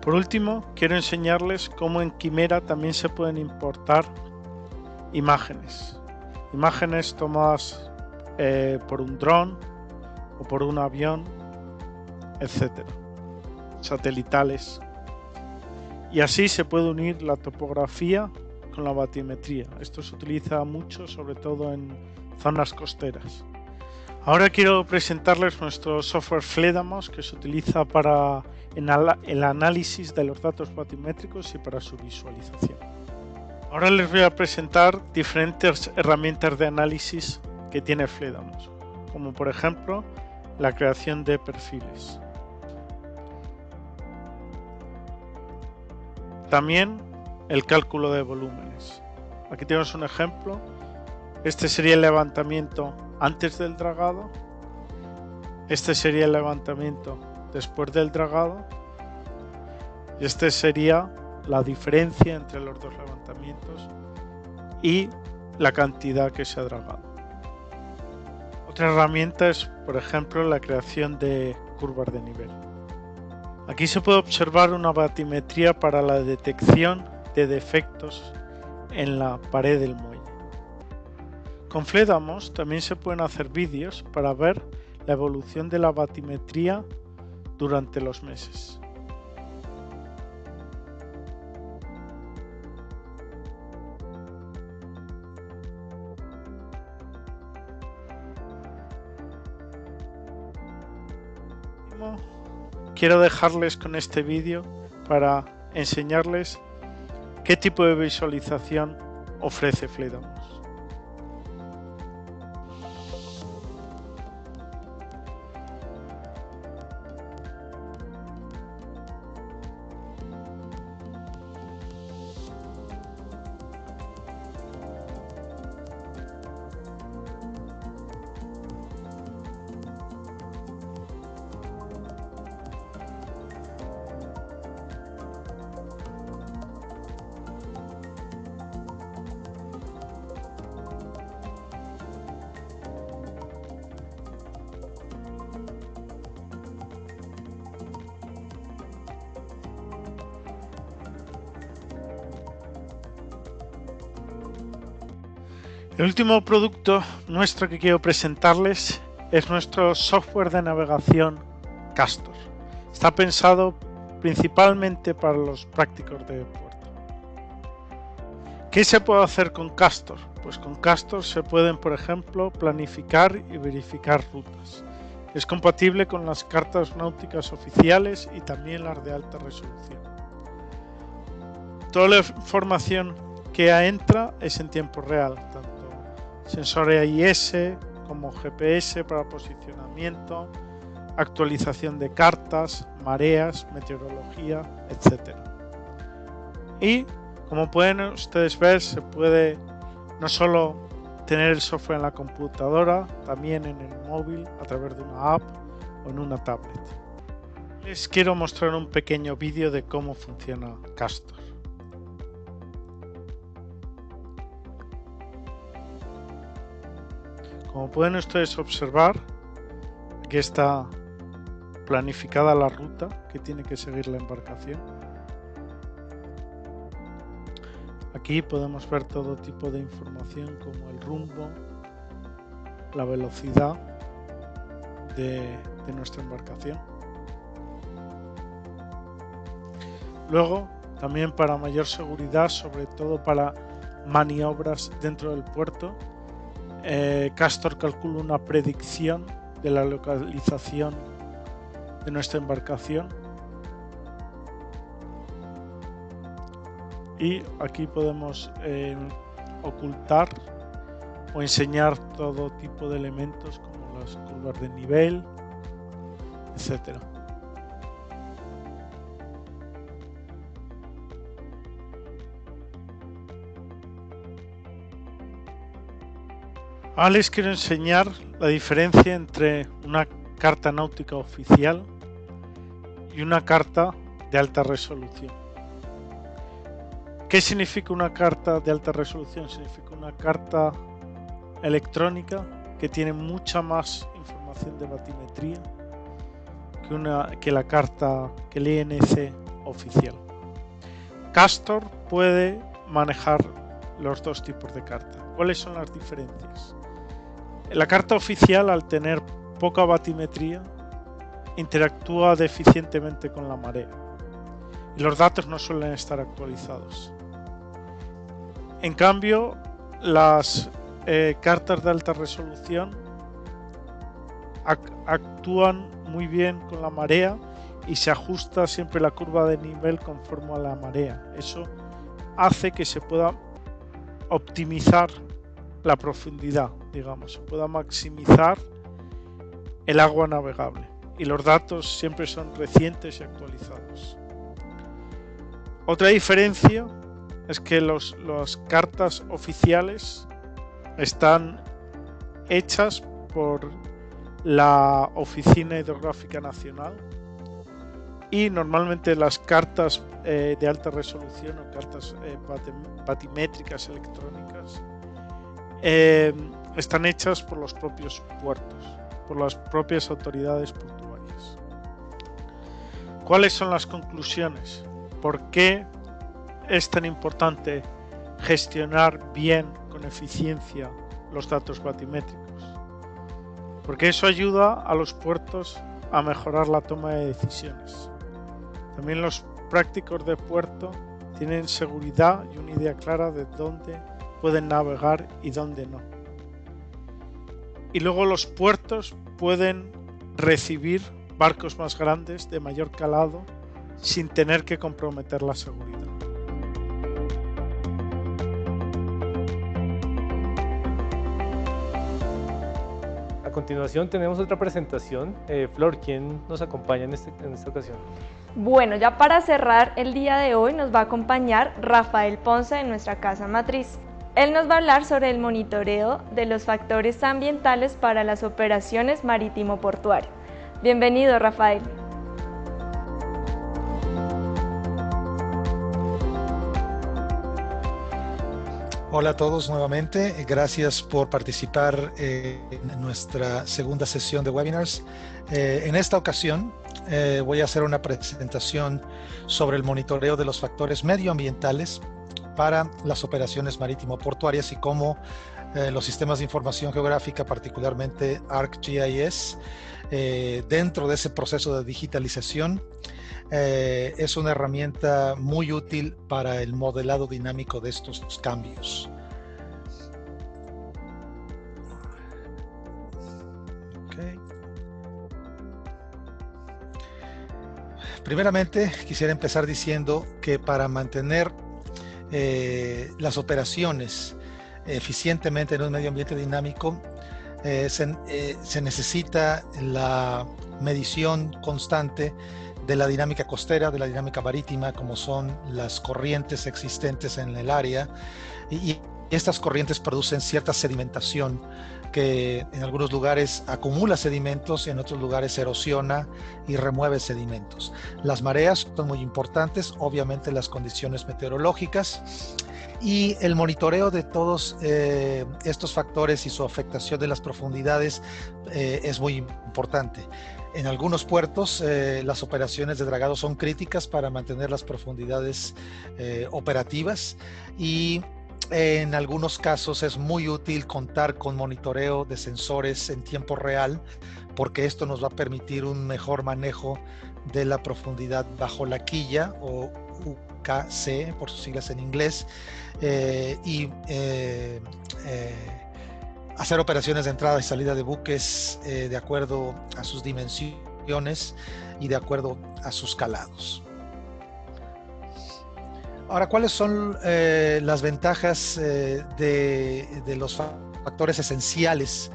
Por último, quiero enseñarles cómo en Quimera también se pueden importar imágenes. Imágenes tomadas por un dron o por un avión, etc. Satelitales. Y así se puede unir la topografía con la batimetría. Esto se utiliza mucho, sobre todo en zonas costeras. Ahora quiero presentarles nuestro software Fledamos, que se utiliza para el análisis de los datos batimétricos y para su visualización. Ahora les voy a presentar diferentes herramientas de análisis que tiene Fledamos, como por ejemplo la creación de perfiles. También el cálculo de volúmenes. Aquí tenemos un ejemplo. Este sería el levantamiento antes del dragado. Este sería el levantamiento después del dragado. Y este sería la diferencia entre los dos levantamientos y la cantidad que se ha dragado. Otra herramienta es, por ejemplo, la creación de curvas de nivel. Aquí se puede observar una batimetría para la detección de defectos en la pared del muelle. Con Fledamos también se pueden hacer vídeos para ver la evolución de la batimetría durante los meses. Quiero dejarles con este vídeo para enseñarles qué tipo de visualización ofrece Fledamos. El último producto nuestro que quiero presentarles es nuestro software de navegación Castor. Está pensado principalmente para los prácticos de puerto. ¿Qué se puede hacer con Castor? Pues con Castor se pueden, por ejemplo, planificar y verificar rutas. Es compatible con las cartas náuticas oficiales y también las de alta resolución. Toda la información que entra es en tiempo real, tanto sensores AIS como GPS para posicionamiento, actualización de cartas, mareas, meteorología, etc. Y como pueden ustedes ver, se puede no solo tener el software en la computadora, también en el móvil a través de una app o en una tablet. Les quiero mostrar un pequeño vídeo de cómo funciona Castor. Como pueden ustedes observar, aquí está planificada la ruta que tiene que seguir la embarcación. Aquí podemos ver todo tipo de información como el rumbo, la velocidad de nuestra embarcación. Luego, también para mayor seguridad, sobre todo para maniobras dentro del puerto, Castor calcula una predicción de la localización de nuestra embarcación. Y aquí podemos ocultar o enseñar todo tipo de elementos como las curvas de nivel, etc. Ahora les quiero enseñar la diferencia entre una carta náutica oficial y una carta de alta resolución. ¿Qué significa una carta de alta resolución? Significa una carta electrónica que tiene mucha más información de batimetría que la carta, que el INC oficial. Castor puede manejar los dos tipos de carta. ¿Cuáles son las diferencias? La carta oficial, al tener poca batimetría, interactúa deficientemente con la marea y los datos no suelen estar actualizados. En cambio, las cartas de alta resolución actúan muy bien con la marea y se ajusta siempre la curva de nivel conforme a la marea. Eso hace que se pueda optimizar la profundidad, digamos, se pueda maximizar el agua navegable y los datos siempre son recientes y actualizados. Otra diferencia es que las cartas oficiales están hechas por la Oficina Hidrográfica Nacional y normalmente las cartas de alta resolución o cartas batimétricas electrónicas están hechas por los propios puertos, por las propias autoridades portuarias. ¿Cuáles son las conclusiones? ¿Por qué es tan importante gestionar bien, con eficiencia, los datos batimétricos? Porque eso ayuda a los puertos a mejorar la toma de decisiones. También los prácticos de puerto tienen seguridad y una idea clara de dónde pueden navegar y dónde no. Y luego los puertos pueden recibir barcos más grandes, de mayor calado, sin tener que comprometer la seguridad. A continuación tenemos otra presentación. Flor, ¿quién nos acompaña en esta ocasión? Bueno, ya para cerrar el día de hoy nos va a acompañar Rafael Ponce de nuestra casa matriz. Él nos va a hablar sobre el monitoreo de los factores ambientales para las operaciones marítimo-portuarias. Bienvenido, Rafael. Hola a todos nuevamente, gracias por participar en nuestra segunda sesión de webinars. En esta ocasión voy a hacer una presentación sobre el monitoreo de los factores medioambientales para las operaciones marítimo-portuarias y cómo los sistemas de información geográfica, particularmente ArcGIS, dentro de ese proceso de digitalización, es una herramienta muy útil para el modelado dinámico de estos cambios. Okay. Primeramente, quisiera empezar diciendo que para mantener las operaciones eficientemente en un medio ambiente dinámico, se necesita la medición constante de la dinámica costera, de la dinámica marítima, como son las corrientes existentes en el área, y estas corrientes producen cierta sedimentación que en algunos lugares acumula sedimentos y en otros lugares erosiona y remueve sedimentos. Las mareas son muy importantes, obviamente las condiciones meteorológicas, y el monitoreo de todos estos factores y su afectación de las profundidades es muy importante. En algunos puertos las operaciones de dragado son críticas para mantener las profundidades operativas, y en algunos casos es muy útil contar con monitoreo de sensores en tiempo real, porque esto nos va a permitir un mejor manejo de la profundidad bajo la quilla, o UKC por sus siglas en inglés, y hacer operaciones de entrada y salida de buques de acuerdo a sus dimensiones y de acuerdo a sus calados. Ahora, ¿cuáles son las ventajas de los factores esenciales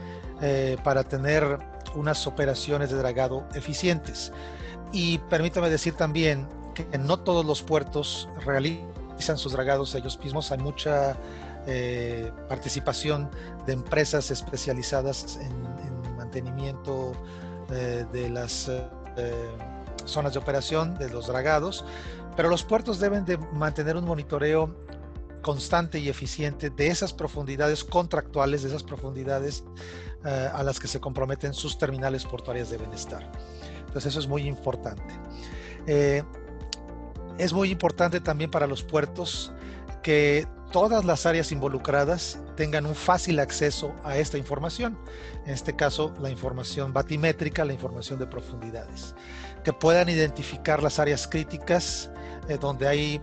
para tener unas operaciones de dragado eficientes? Y permítame decir también que no todos los puertos realizan sus dragados ellos mismos. Hay mucha participación de empresas especializadas en mantenimiento de las zonas de operación de los dragados, pero los puertos deben de mantener un monitoreo constante y eficiente de esas profundidades contractuales, de esas profundidades a las que se comprometen sus terminales portuarias deben estar. Entonces eso es muy importante. Es muy importante también para los puertos que todas las áreas involucradas tengan un fácil acceso a esta información, en este caso la información batimétrica, la información de profundidades, que puedan identificar las áreas críticas donde hay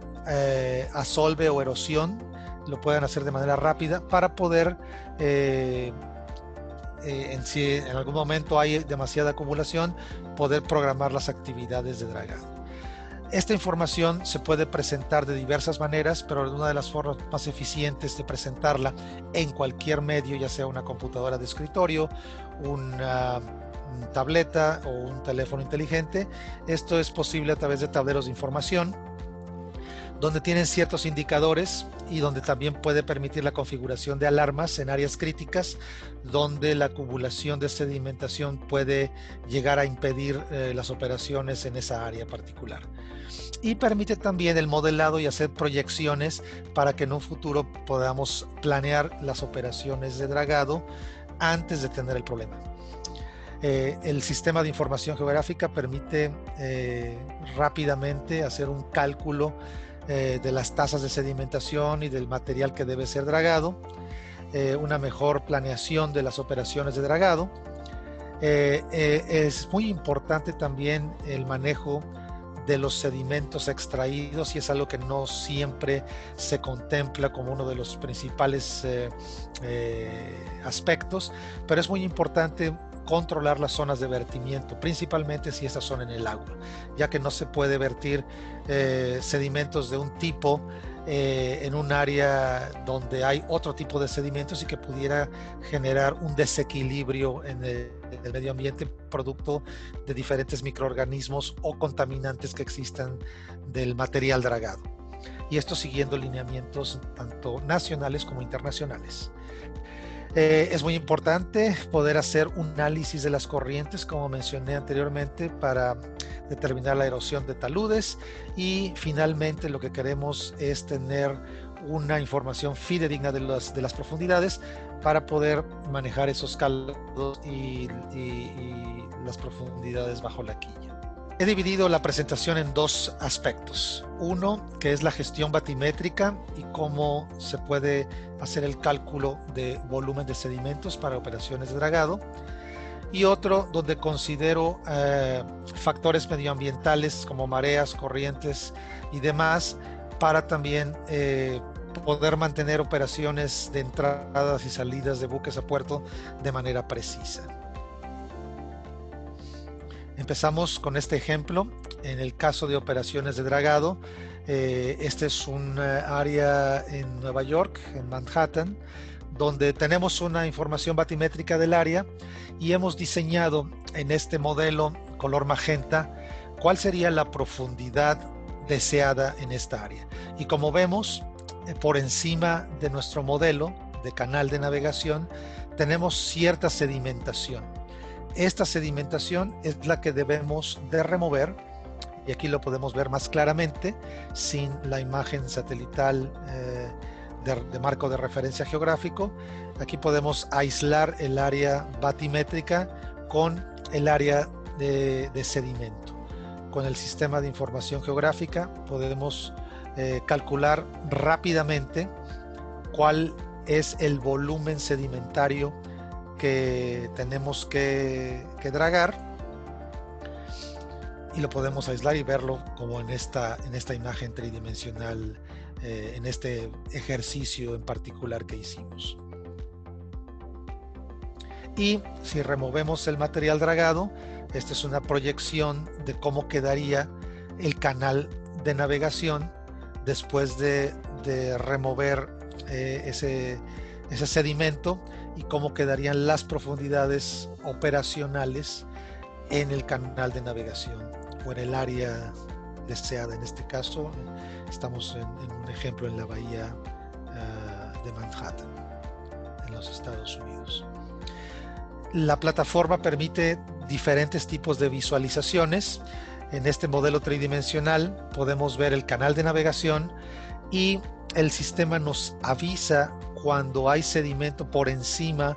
asolve o erosión, lo puedan hacer de manera rápida para poder, si en algún momento hay demasiada acumulación, poder programar las actividades de dragado. Esta información se puede presentar de diversas maneras, pero una de las formas más eficientes de presentarla en cualquier medio, ya sea una computadora de escritorio, una tableta o un teléfono inteligente, esto es posible a través de tableros de información, donde tienen ciertos indicadores y donde también puede permitir la configuración de alarmas en áreas críticas donde la acumulación de sedimentación puede llegar a impedir las operaciones en esa área particular. Y permite también el modelado y hacer proyecciones para que en un futuro podamos planear las operaciones de dragado antes de tener el problema. El sistema de información geográfica permite rápidamente hacer un cálculo de las tasas de sedimentación y del material que debe ser dragado, una mejor planeación de las operaciones de dragado. Es muy importante también el manejo de los sedimentos extraídos, y es algo que no siempre se contempla como uno de los principales aspectos, pero es muy importante controlar las zonas de vertimiento, principalmente si estas son en el agua, ya que no se puede vertir sedimentos de un tipo en un área donde hay otro tipo de sedimentos y que pudiera generar un desequilibrio en el medio ambiente producto de diferentes microorganismos o contaminantes que existan del material dragado. Y esto siguiendo lineamientos tanto nacionales como internacionales. Es muy importante poder hacer un análisis de las corrientes, como mencioné anteriormente, para determinar la erosión de taludes, y finalmente lo que queremos es tener una información fidedigna de las profundidades para poder manejar esos caldos y las profundidades bajo la quilla. He dividido la presentación en dos aspectos. Uno, que es la gestión batimétrica y cómo se puede hacer el cálculo de volumen de sedimentos para operaciones de dragado. Y otro, donde considero factores medioambientales como mareas, corrientes y demás, para también poder mantener operaciones de entradas y salidas de buques a puerto de manera precisa. Empezamos con este ejemplo. En el caso de operaciones de dragado, este es un área en Nueva York, en Manhattan, donde tenemos una información batimétrica del área y hemos diseñado en este modelo color magenta cuál sería la profundidad deseada en esta área. Y como vemos, por encima de nuestro modelo de canal de navegación tenemos cierta sedimentación. Esta sedimentación es la que debemos de remover, y aquí lo podemos ver más claramente sin la imagen satelital de marco de referencia geográfico. Aquí podemos aislar el área batimétrica con el área de sedimento. Con el sistema de información geográfica podemos calcular rápidamente cuál es el volumen sedimentario que tenemos que dragar, y lo podemos aislar y verlo como en esta imagen tridimensional, en este ejercicio en particular que hicimos. Y si removemos el material dragado, esta es una proyección de cómo quedaría el canal de navegación después de remover ese sedimento, y cómo quedarían las profundidades operacionales en el canal de navegación o en el área deseada. En este caso estamos en un ejemplo en la bahía de Manhattan, en los Estados Unidos. La plataforma permite diferentes tipos de visualizaciones. En este modelo tridimensional podemos ver el canal de navegación, y el sistema nos avisa cuando hay sedimento por encima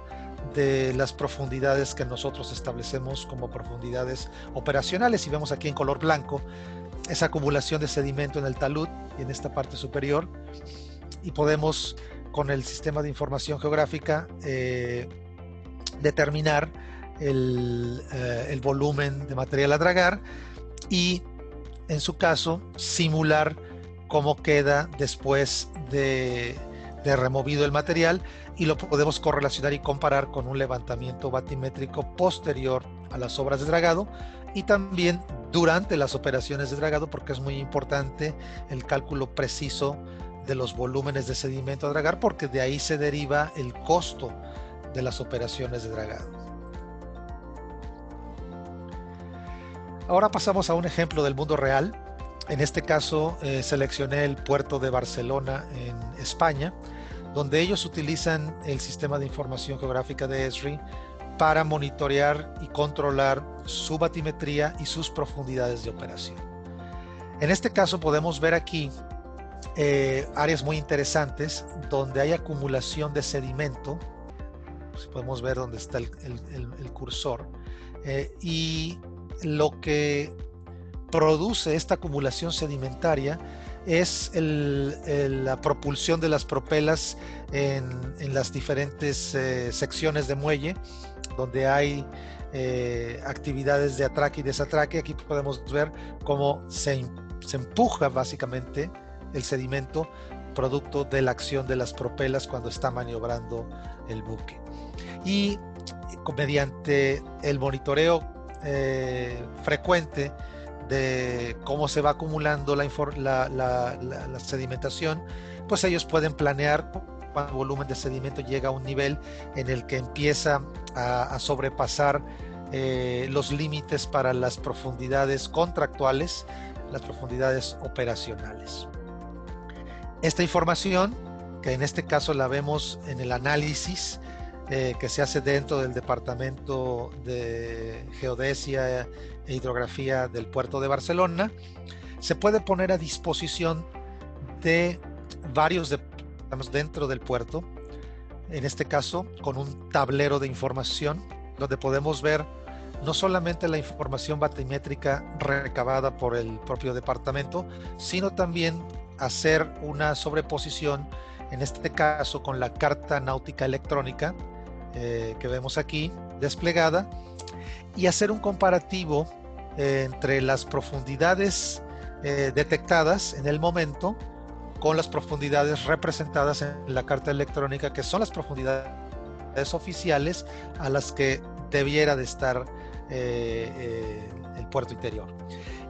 de las profundidades que nosotros establecemos como profundidades operacionales. Y vemos aquí en color blanco esa acumulación de sedimento en el talud y en esta parte superior, y podemos con el sistema de información geográfica determinar el volumen de material a dragar, y en su caso simular cómo queda después de removido el material, y lo podemos correlacionar y comparar con un levantamiento batimétrico posterior a las obras de dragado y también durante las operaciones de dragado, porque es muy importante el cálculo preciso de los volúmenes de sedimento a dragar, porque de ahí se deriva el costo de las operaciones de dragado. Ahora pasamos a un ejemplo del mundo real. En este caso seleccioné el puerto de Barcelona en España, donde ellos utilizan el sistema de información geográfica de Esri para monitorear y controlar su batimetría y sus profundidades de operación. En este caso podemos ver aquí áreas muy interesantes donde hay acumulación de sedimento. Pues podemos ver dónde está el cursor, y lo que produce esta acumulación sedimentaria es la propulsión de las propelas en las diferentes secciones de muelle donde hay actividades de atraque y desatraque. Aquí podemos ver cómo se empuja básicamente el sedimento producto de la acción de las propelas cuando está maniobrando el buque. Y mediante el monitoreo frecuente de cómo se va acumulando la sedimentación, pues ellos pueden planear cuando el volumen de sedimento llega a un nivel en el que empieza a sobrepasar los límites para las profundidades contractuales, las profundidades operacionales. Esta información, que en este caso la vemos en el análisis que se hace dentro del Departamento de Geodesia e Hidrografía del Puerto de Barcelona, se puede poner a disposición de varios departamentos dentro del puerto, en este caso con un tablero de información donde podemos ver no solamente la información batimétrica recabada por el propio departamento, sino también hacer una sobreposición, en este caso con la carta náutica electrónica que vemos aquí desplegada, y hacer un comparativo entre las profundidades detectadas en el momento con las profundidades representadas en la carta electrónica, que son las profundidades oficiales a las que debiera de estar el puerto interior.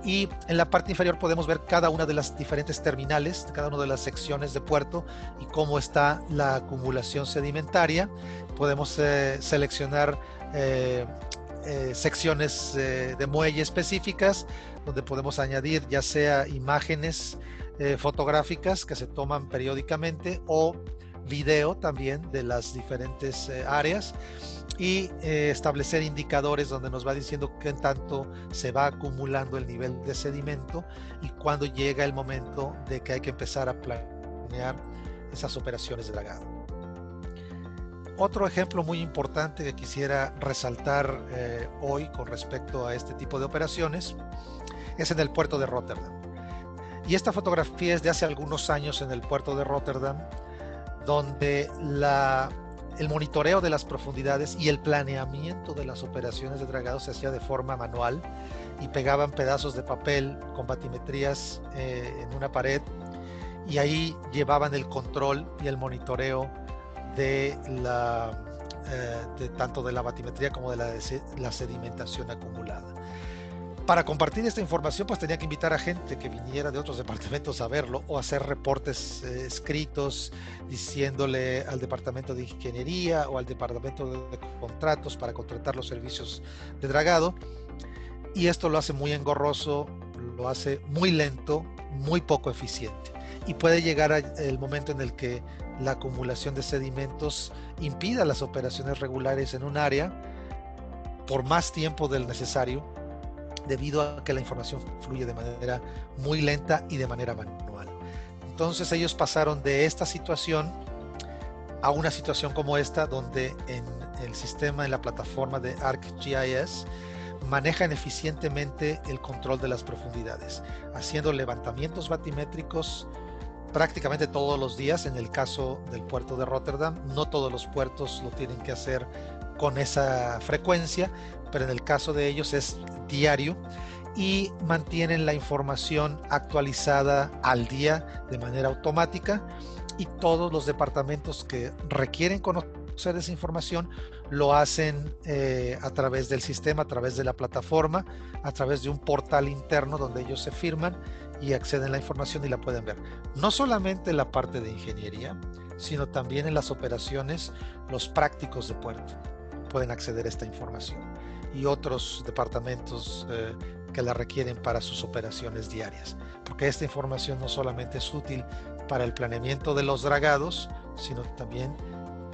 Y en la parte inferior podemos ver cada una de las diferentes terminales, cada una de las secciones de puerto y cómo está la acumulación sedimentaria. Podemos seleccionar secciones de muelle específicas donde podemos añadir ya sea imágenes fotográficas que se toman periódicamente o video también de las diferentes áreas, y establecer indicadores donde nos va diciendo qué tanto se va acumulando el nivel de sedimento y cuándo llega el momento de que hay que empezar a planear esas operaciones de dragado. Otro ejemplo muy importante que quisiera resaltar hoy con respecto a este tipo de operaciones es en el puerto de Rotterdam. Y esta fotografía es de hace algunos años en el puerto de Rotterdam, donde el monitoreo de las profundidades y el planeamiento de las operaciones de dragado se hacía de forma manual, y pegaban pedazos de papel con batimetrías en una pared, y ahí llevaban el control y el monitoreo de tanto de la batimetría como de la sedimentación acumulada. Para compartir esta información, pues tenía que invitar a gente que viniera de otros departamentos a verlo, o hacer reportes escritos diciéndole al departamento de ingeniería o al departamento de contratos para contratar los servicios de dragado. Y esto lo hace muy engorroso, lo hace muy lento, muy poco eficiente. Y puede llegar el momento en el que la acumulación de sedimentos impida las operaciones regulares en un área por más tiempo del necesario, debido a que la información fluye de manera muy lenta y de manera manual. Entonces ellos pasaron de esta situación a una situación como esta, donde en el sistema, en la plataforma de ArcGIS, manejan eficientemente el control de las profundidades, haciendo levantamientos batimétricos prácticamente todos los días. En el caso del puerto de Rotterdam, no todos los puertos lo tienen que hacer con esa frecuencia, pero en el caso de ellos es diario, y mantienen la información actualizada al día de manera automática, y todos los departamentos que requieren conocer esa información lo hacen a través del sistema, a través de la plataforma, a través de un portal interno donde ellos se firman y acceden a la información y la pueden ver. No solamente en la parte de ingeniería, sino también en las operaciones, los prácticos de puerto pueden acceder a esta información, y otros departamentos que la requieren para sus operaciones diarias. porque esta información no solamente es útil para el planeamiento de los dragados, sino también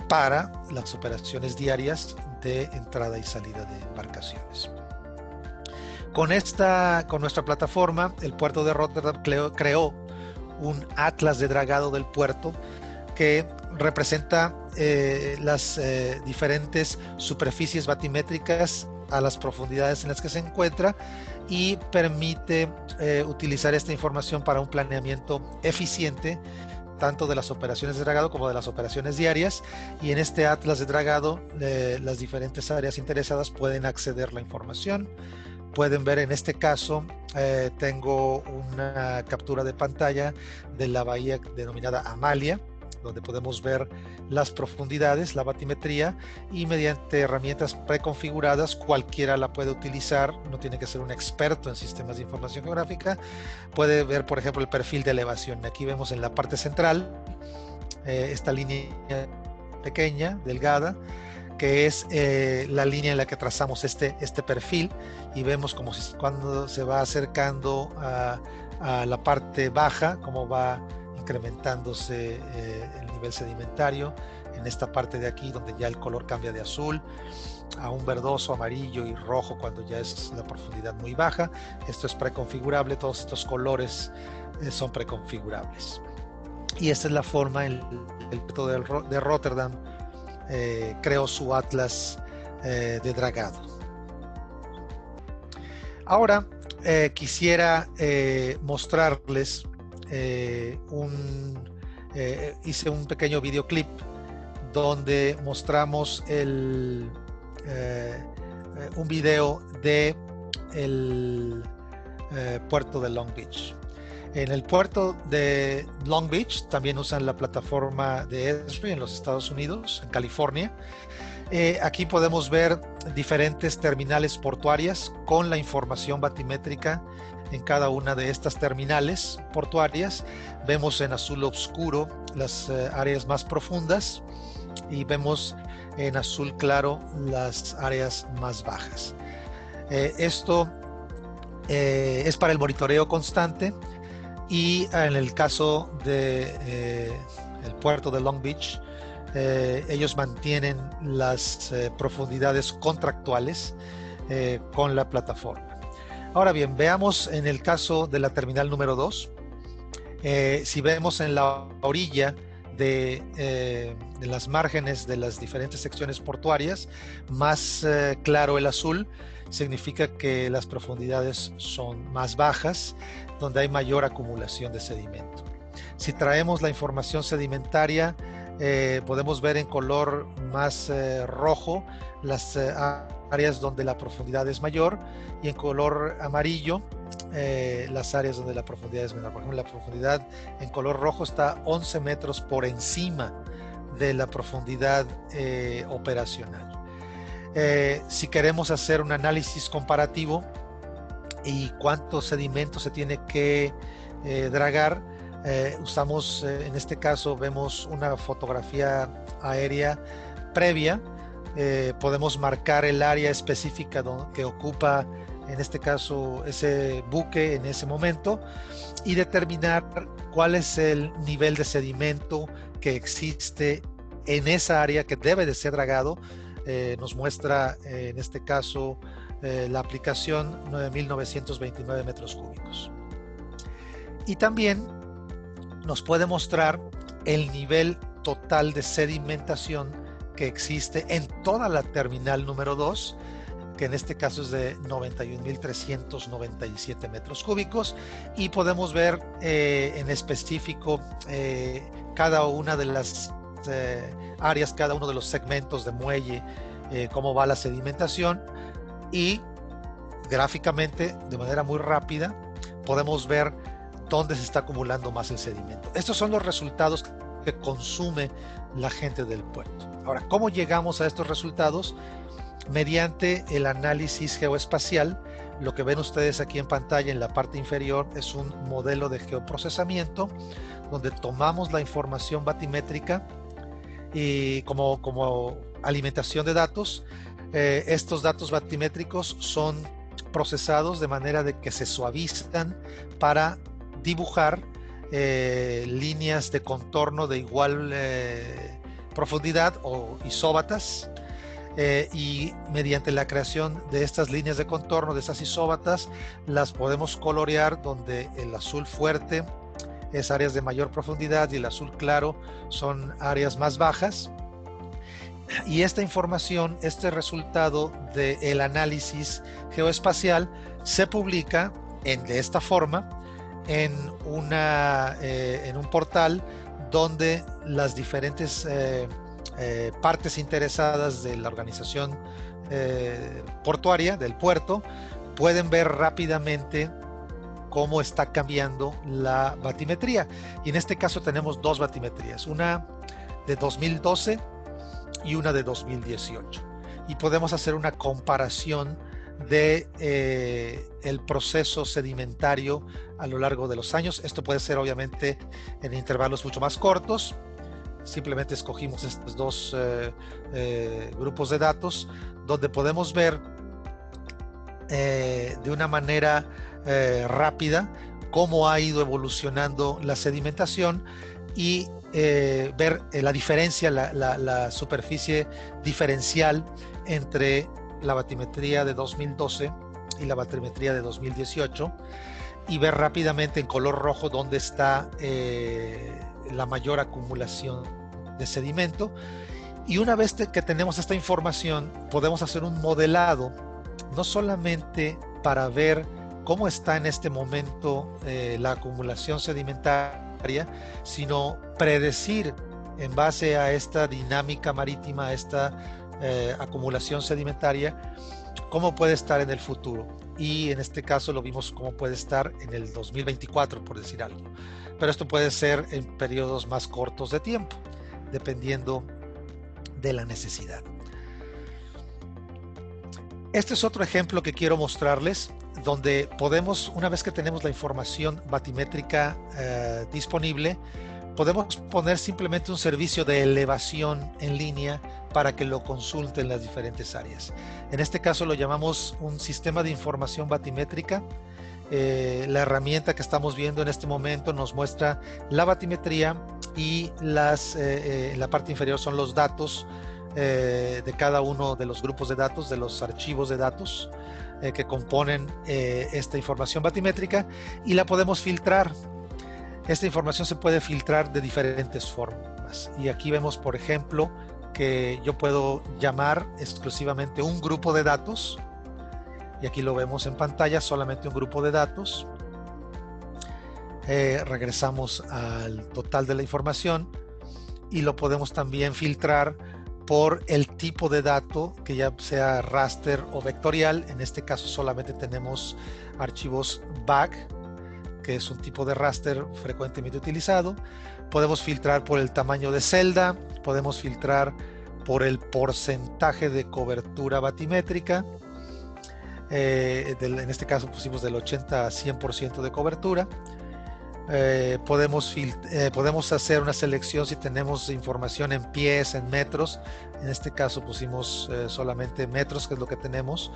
para las operaciones diarias de entrada y salida de embarcaciones. Con nuestra plataforma, el puerto de Rotterdam creó un atlas de dragado del puerto que representa las diferentes superficies batimétricas a las profundidades en las que se encuentra y permite utilizar esta información para un planeamiento eficiente tanto de las operaciones de dragado como de las operaciones diarias, y en este atlas de dragado las diferentes áreas interesadas pueden acceder a la información. Pueden ver en este caso, tengo una captura de pantalla de la bahía denominada Amalia, donde podemos ver las profundidades, la batimetría, y mediante herramientas preconfiguradas cualquiera la puede utilizar, no tiene que ser un experto en sistemas de información geográfica. Puede ver, por ejemplo, el perfil de elevación. Aquí vemos en la parte central esta línea pequeña, delgada, que es la línea en la que trazamos este perfil, y vemos como cuando se va acercando a la parte baja, cómo va incrementándose el nivel sedimentario en esta parte de aquí, donde ya el color cambia de azul a un verdoso, amarillo y rojo cuando ya es la profundidad muy baja. Esto es preconfigurable, todos estos colores son preconfigurables. Y esta es la forma en el puerto de Rotterdam creó su atlas de dragado. Ahora quisiera mostrarles hice un pequeño videoclip donde mostramos un video de el puerto de Long Beach. En el puerto de Long Beach también usan la plataforma de Esri en los Estados Unidos, en California. Aquí podemos ver diferentes terminales portuarias con la información batimétrica en cada una de estas terminales portuarias. Vemos en azul oscuro las áreas más profundas y vemos en azul claro las áreas más bajas. Esto es para el monitoreo constante, y en el caso de el puerto de Long Beach, ellos mantienen las profundidades contractuales con la plataforma. Ahora bien, veamos en el caso de la terminal número 2. Si vemos en la orilla de las márgenes de las diferentes secciones portuarias, más claro el azul, significa que las profundidades son más bajas, donde hay mayor acumulación de sedimento. Si traemos la información sedimentaria, podemos ver en color más rojo las áreas donde la profundidad es mayor, y en color amarillo las áreas donde la profundidad es menor. Por ejemplo, la profundidad en color rojo está 11 metros por encima de la profundidad operacional. Si queremos hacer un análisis comparativo y cuánto sedimento se tiene que dragar, usamos, en este caso vemos una fotografía aérea previa. Podemos marcar el área específica que ocupa, en este caso, ese buque en ese momento, y determinar cuál es el nivel de sedimento que existe en esa área que debe de ser dragado. Nos muestra, en este caso, la aplicación 9.929 metros cúbicos. Y también nos puede mostrar el nivel total de sedimentación que existe en toda la terminal número 2, que en este caso es de 91.397 metros cúbicos, y podemos ver en específico cada una de las áreas, cada uno de los segmentos de muelle, cómo va la sedimentación, y gráficamente, de manera muy rápida, podemos ver dónde se está acumulando más el sedimento. Estos son los resultados que consume la gente del puerto. Ahora, ¿cómo llegamos a estos resultados? Mediante el análisis geoespacial. Lo que ven ustedes aquí en pantalla en la parte inferior es un modelo de geoprocesamiento donde tomamos la información batimétrica y como alimentación de datos. Estos datos batimétricos son procesados de manera de que se suavizan para dibujar líneas de contorno de igual profundidad o isóbatas, y mediante la creación de estas líneas de contorno, de estas isóbatas, las podemos colorear, donde el azul fuerte es áreas de mayor profundidad y el azul claro son áreas más bajas. Y esta información, este resultado del análisis geoespacial se publica de esta forma en un portal donde las diferentes partes interesadas de la organización portuaria, del puerto, pueden ver rápidamente cómo está cambiando la batimetría. Y en este caso tenemos dos batimetrías, una de 2012 y una de 2018. Y podemos hacer una comparación de el proceso sedimentario a lo largo de los años. Esto puede ser obviamente en intervalos mucho más cortos. Simplemente escogimos estos dos grupos de datos, donde podemos ver de una manera rápida cómo ha ido evolucionando la sedimentación y ver la diferencia, la superficie diferencial entre la batimetría de 2012 y la batimetría de 2018, y ver rápidamente en color rojo dónde está la mayor acumulación de sedimento. Y una vez que tenemos esta información, podemos hacer un modelado, no solamente para ver cómo está en este momento la acumulación sedimentaria, sino predecir en base a esta dinámica marítima, a esta acumulación sedimentaria, cómo puede estar en el futuro. Y en este caso lo vimos cómo puede estar en el 2024, por decir algo. Pero esto puede ser en periodos más cortos de tiempo, dependiendo de la necesidad. Este es otro ejemplo que quiero mostrarles, donde podemos, una vez que tenemos la información batimétrica disponible, podemos poner simplemente un servicio de elevación en línea para que lo consulten las diferentes áreas. En este caso lo llamamos un sistema de información batimétrica. La herramienta que estamos viendo en este momento nos muestra la batimetría, y en la parte inferior son los datos de cada uno de los grupos de datos, de los archivos de datos que componen esta información batimétrica, y la podemos filtrar. Esta información se puede filtrar de diferentes formas, y aquí vemos, por ejemplo, que yo puedo llamar exclusivamente un grupo de datos, y aquí lo vemos en pantalla, solamente un grupo de datos. Regresamos al total de la información y lo podemos también filtrar por el tipo de dato, que ya sea raster o vectorial. En este caso solamente tenemos archivos BAG, que es un tipo de raster frecuentemente utilizado. Podemos filtrar por el tamaño de celda, podemos filtrar por el porcentaje de cobertura batimétrica. En este caso pusimos del 80 a 100% de cobertura. Podemos hacer una selección si tenemos información en pies, en metros. En este caso pusimos solamente metros, que es lo que tenemos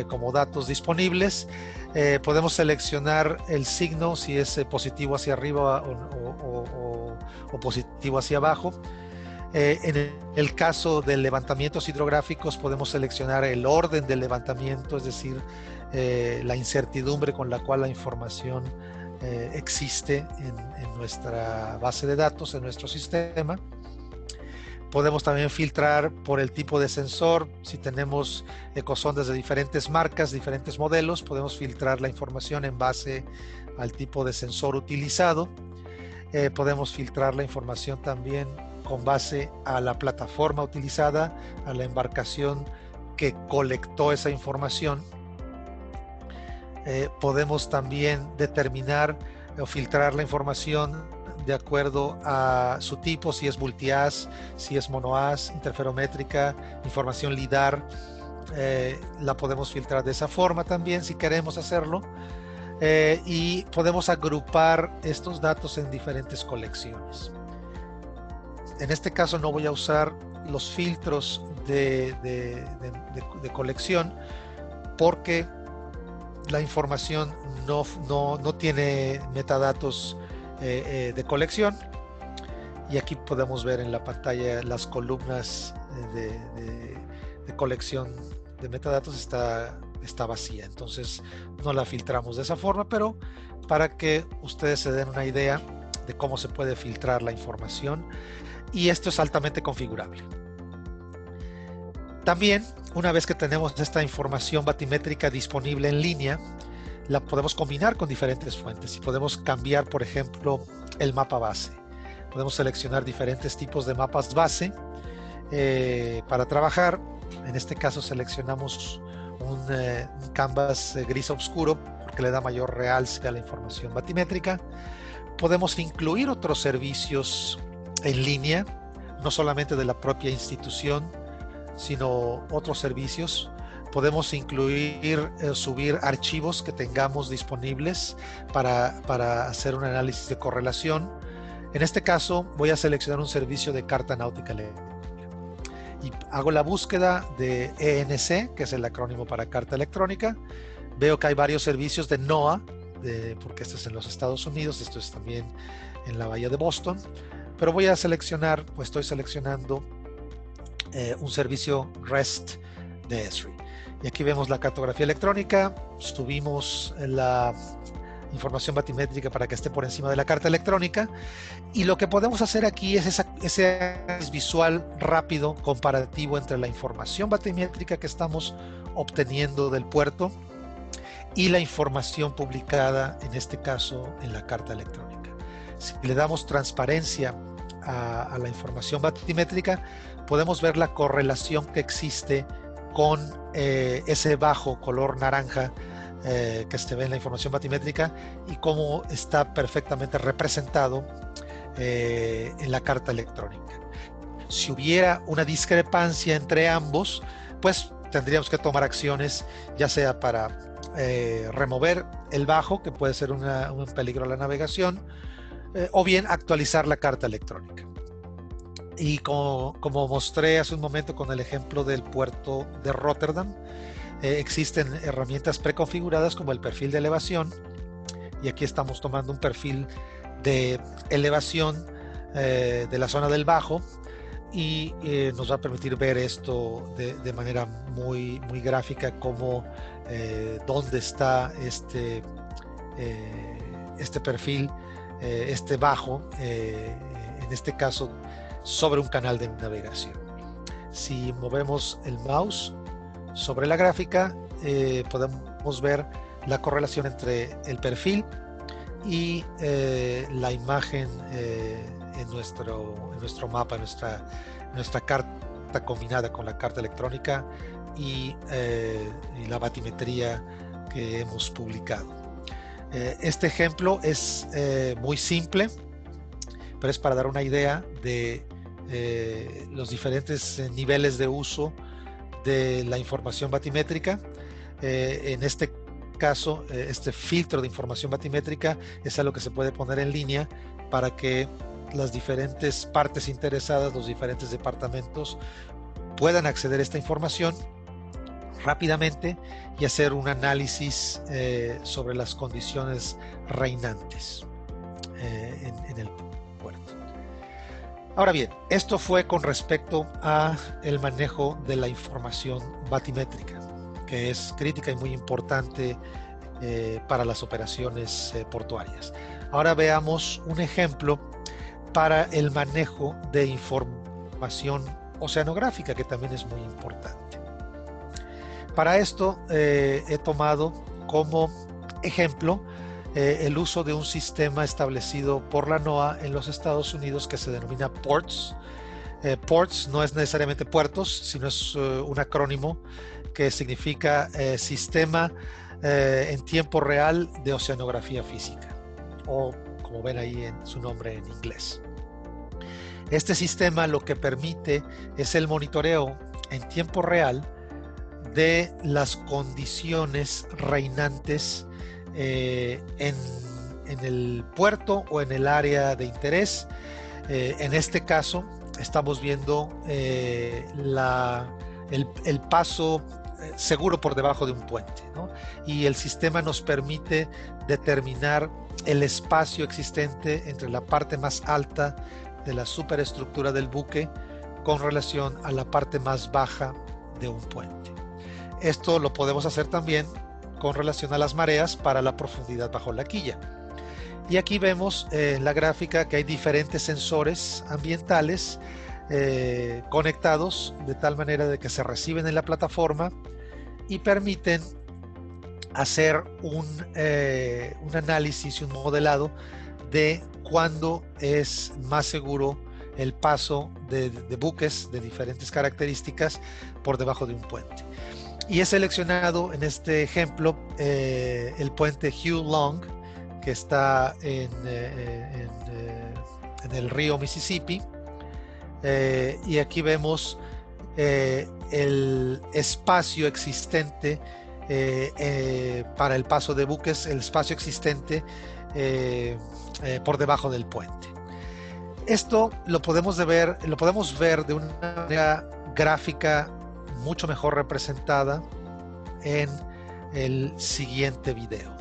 como datos disponibles. Podemos seleccionar el signo, si es positivo hacia arriba o positivo hacia abajo. En el caso de levantamientos hidrográficos podemos seleccionar el orden del levantamiento, es decir, la incertidumbre con la cual la información existe en nuestra base de datos, en nuestro sistema. Podemos también filtrar por el tipo de sensor. Si tenemos ecosondas de diferentes marcas, diferentes modelos, podemos filtrar la información en base al tipo de sensor utilizado. Podemos filtrar la información también con base a la plataforma utilizada, a la embarcación que colectó esa información. Podemos también determinar o filtrar la información de acuerdo a su tipo, si es multi-AS, si es mono-AS, interferométrica, información LIDAR. La podemos filtrar de esa forma también si queremos hacerlo. Y podemos agrupar estos datos en diferentes colecciones. En este caso no voy a usar los filtros de colección, porque la información no tiene metadatos de colección, y aquí podemos ver en la pantalla las columnas de colección de metadatos está vacía, entonces no la filtramos de esa forma, pero para que ustedes se den una idea de cómo se puede filtrar la información, y esto es altamente configurable. También, una vez que tenemos esta información batimétrica disponible en línea, la podemos combinar con diferentes fuentes y podemos cambiar, por ejemplo, el mapa base. Podemos seleccionar diferentes tipos de mapas base para trabajar. En este caso seleccionamos un canvas gris oscuro porque le da mayor realce a la información batimétrica. Podemos incluir otros servicios en línea, no solamente de la propia institución, sino otros servicios. Podemos incluir, subir archivos que tengamos disponibles para hacer un análisis de correlación. En este caso voy a seleccionar un servicio de carta náutica eléctrica y hago la búsqueda de ENC, que es el acrónimo para carta electrónica. Veo que hay varios servicios de NOAA, porque esto es en los Estados Unidos, esto es también en la bahía de Boston, pero voy a seleccionar, pues estoy seleccionando un servicio REST de Esri. Y aquí vemos la cartografía electrónica, subimos la información batimétrica para que esté por encima de la carta electrónica, y lo que podemos hacer aquí es ese análisis visual rápido comparativo entre la información batimétrica que estamos obteniendo del puerto y la información publicada, en este caso en la carta electrónica. Si le damos transparencia a la información batimétrica, podemos ver la correlación que existe con ese bajo color naranja que se ve en la información batimétrica y cómo está perfectamente representado en la carta electrónica. Si hubiera una discrepancia entre ambos, pues tendríamos que tomar acciones, ya sea para remover el bajo, que puede ser un peligro a la navegación, o bien actualizar la carta electrónica. Y como mostré hace un momento con el ejemplo del puerto de Rotterdam, existen herramientas preconfiguradas como el perfil de elevación, y aquí estamos tomando un perfil de elevación de la zona del bajo, y nos va a permitir ver esto de manera muy gráfica, como dónde está este perfil, este bajo, en este caso sobre un canal de navegación. Si movemos el mouse sobre la gráfica, podemos ver la correlación entre el perfil y la imagen en nuestro mapa, nuestra carta combinada con la carta electrónica y la batimetría que hemos publicado. Este ejemplo es muy simple, pero es para dar una idea de los diferentes niveles de uso de la información batimétrica. En este caso, este filtro de información batimétrica es algo que se puede poner en línea para que las diferentes partes interesadas, los diferentes departamentos, puedan acceder a esta información rápidamente y hacer un análisis sobre las condiciones reinantes en el puerto. Ahora bien, esto fue con respecto a el manejo de la información batimétrica, que es crítica y muy importante para las operaciones portuarias. Ahora veamos un ejemplo para el manejo de información oceanográfica, que también es muy importante. Para esto he tomado como ejemplo el uso de un sistema establecido por la NOAA en los Estados Unidos que se denomina PORTS. PORTS no es necesariamente puertos, sino es un acrónimo que significa Sistema en Tiempo Real de Oceanografía Física, o como ven ahí en su nombre en inglés. Este sistema lo que permite es el monitoreo en tiempo real de las condiciones reinantes en el puerto o en el área de interés. En este caso estamos viendo el paso seguro por debajo de un puente, ¿no? Y el sistema nos permite determinar el espacio existente entre la parte más alta de la superestructura del buque con relación a la parte más baja de un puente. Esto lo podemos hacer también con relación a las mareas para la profundidad bajo la quilla. Y aquí vemos en la gráfica que hay diferentes sensores ambientales conectados de tal manera de que se reciben en la plataforma y permiten hacer un análisis y un modelado de cuándo es más seguro el paso de buques de diferentes características por debajo de un puente. Y he seleccionado en este ejemplo el puente Huey Long, que está en el río Mississippi, y aquí vemos el espacio existente para el paso de buques, el espacio existente por debajo del puente. Esto lo podemos ver de una manera gráfica mucho mejor representada en el siguiente video.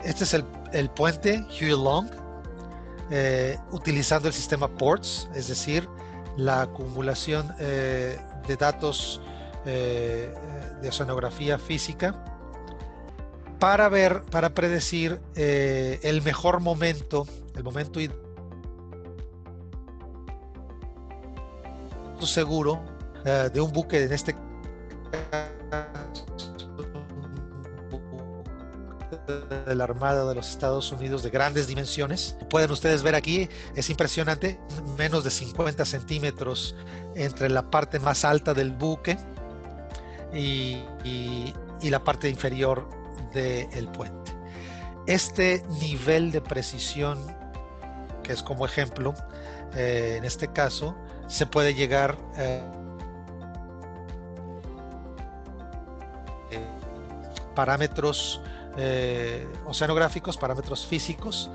Este es el puente Huey Long, utilizando el sistema PORTS, es decir, la acumulación de datos de oceanografía física para predecir el mejor momento, el momento seguro de un buque, en este de la Armada de los Estados Unidos de grandes dimensiones. Pueden ustedes ver aquí, es impresionante, menos de 50 centímetros entre la parte más alta del buque y la parte inferior del puente. Este nivel de precisión, que es como ejemplo, en este caso, se puede llegar parámetros oceanográficos, parámetros físicos,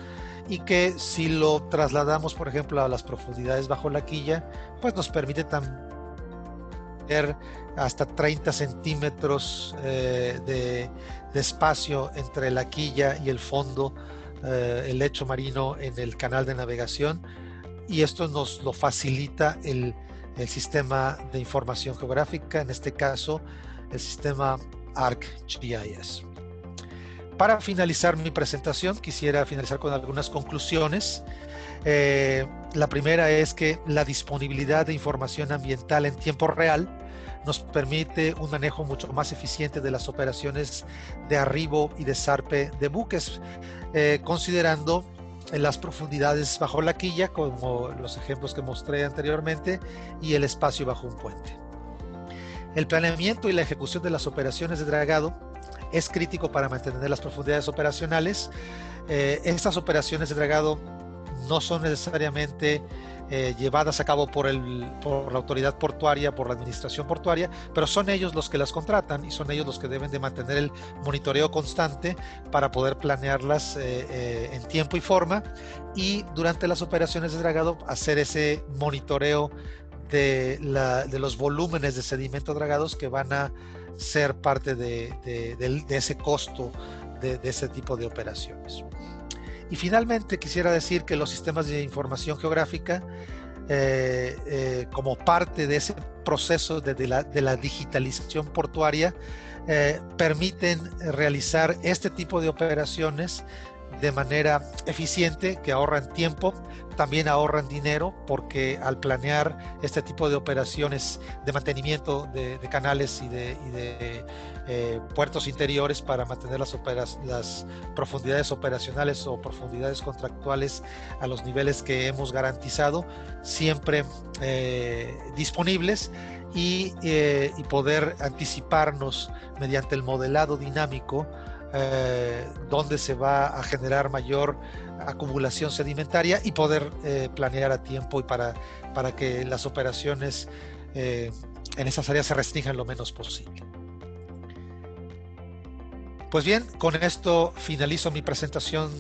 y que si lo trasladamos, por ejemplo, a las profundidades bajo la quilla, pues nos permite también ver hasta 30 centímetros de espacio entre la quilla y el fondo, el lecho marino en el canal de navegación, y esto nos lo facilita el sistema de información geográfica, en este caso el sistema ArcGIS. Para finalizar mi presentación, quisiera finalizar con algunas conclusiones. La primera es que la disponibilidad de información ambiental en tiempo real nos permite un manejo mucho más eficiente de las operaciones de arribo y desarpe de buques, considerando las profundidades bajo la quilla, como los ejemplos que mostré anteriormente, y el espacio bajo un puente. El planeamiento y la ejecución de las operaciones de dragado es crítico para mantener las profundidades operacionales. Estas operaciones de dragado no son necesariamente llevadas a cabo por la autoridad portuaria, por la administración portuaria, pero son ellos los que las contratan y son ellos los que deben de mantener el monitoreo constante para poder planearlas en tiempo y forma, y durante las operaciones de dragado hacer ese monitoreo de los volúmenes de sedimento dragados que van a ser parte de ese costo de ese tipo de operaciones. Y finalmente quisiera decir que los sistemas de información geográfica, como parte de ese proceso de la digitalización portuaria, permiten realizar este tipo de operaciones de manera eficiente, que ahorran tiempo, también ahorran dinero, porque al planear este tipo de operaciones de mantenimiento de canales y de puertos interiores para mantener las profundidades operacionales o profundidades contractuales a los niveles que hemos garantizado, siempre disponibles, y poder anticiparnos mediante el modelado dinámico donde se va a generar mayor acumulación sedimentaria, y poder planear a tiempo y para que las operaciones en esas áreas se restrinjan lo menos posible. Pues bien, con esto finalizo mi presentación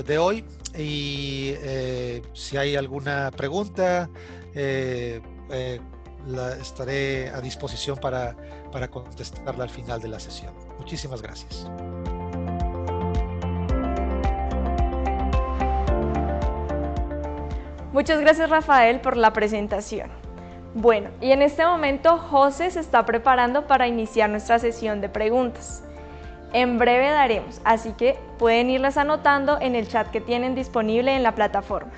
de hoy, y si hay alguna pregunta, estaré a disposición para contestarla al final de la sesión. Muchísimas gracias. Muchas gracias, Rafael, por la presentación. Bueno, y en este momento José se está preparando para iniciar nuestra sesión de preguntas. En breve daremos, así que pueden irlas anotando en el chat que tienen disponible en la plataforma.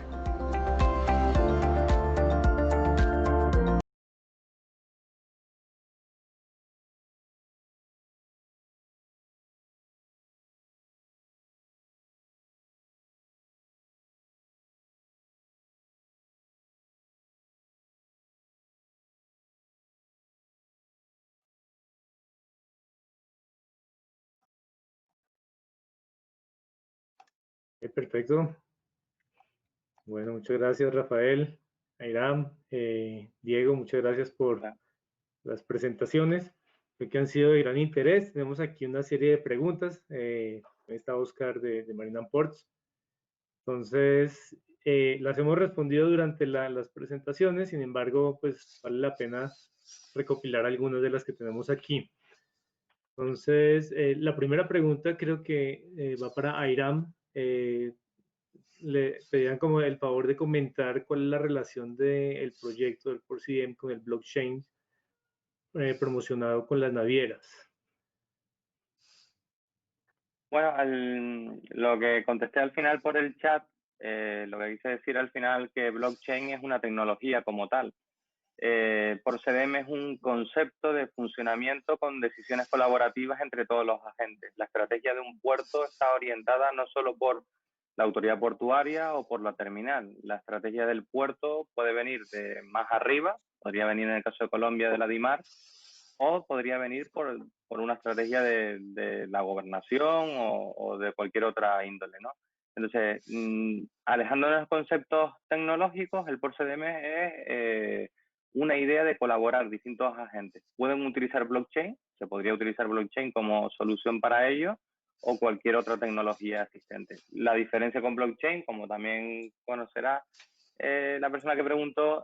Perfecto. Bueno, muchas gracias, Rafael, Airam, Diego, muchas gracias por las presentaciones que han sido de gran interés. Tenemos aquí una serie de preguntas. Está Oscar de Marinam Ports. Entonces, las hemos respondido durante las presentaciones, sin embargo, pues vale la pena recopilar algunas de las que tenemos aquí. Entonces, la primera pregunta creo que va para Airam. Le pedían como el favor de comentar cuál es la relación del proyecto del PortCDM con el blockchain promocionado con las navieras. Bueno, lo que contesté al final por el chat, lo que quise decir al final que blockchain es una tecnología como tal. PortCDM es un concepto de funcionamiento con decisiones colaborativas entre todos los agentes. La estrategia de un puerto está orientada no solo por la autoridad portuaria o por la terminal. La estrategia del puerto puede venir de más arriba, podría venir en el caso de Colombia de la DIMAR, o podría venir por una estrategia de la gobernación o de cualquier otra índole, ¿no? Entonces, alejándonos de los conceptos tecnológicos, el PortCDM es una idea de colaborar distintos agentes. Pueden utilizar blockchain, se podría utilizar blockchain como solución para ello, o cualquier otra tecnología existente. La diferencia con blockchain, como también conocerá la persona que preguntó,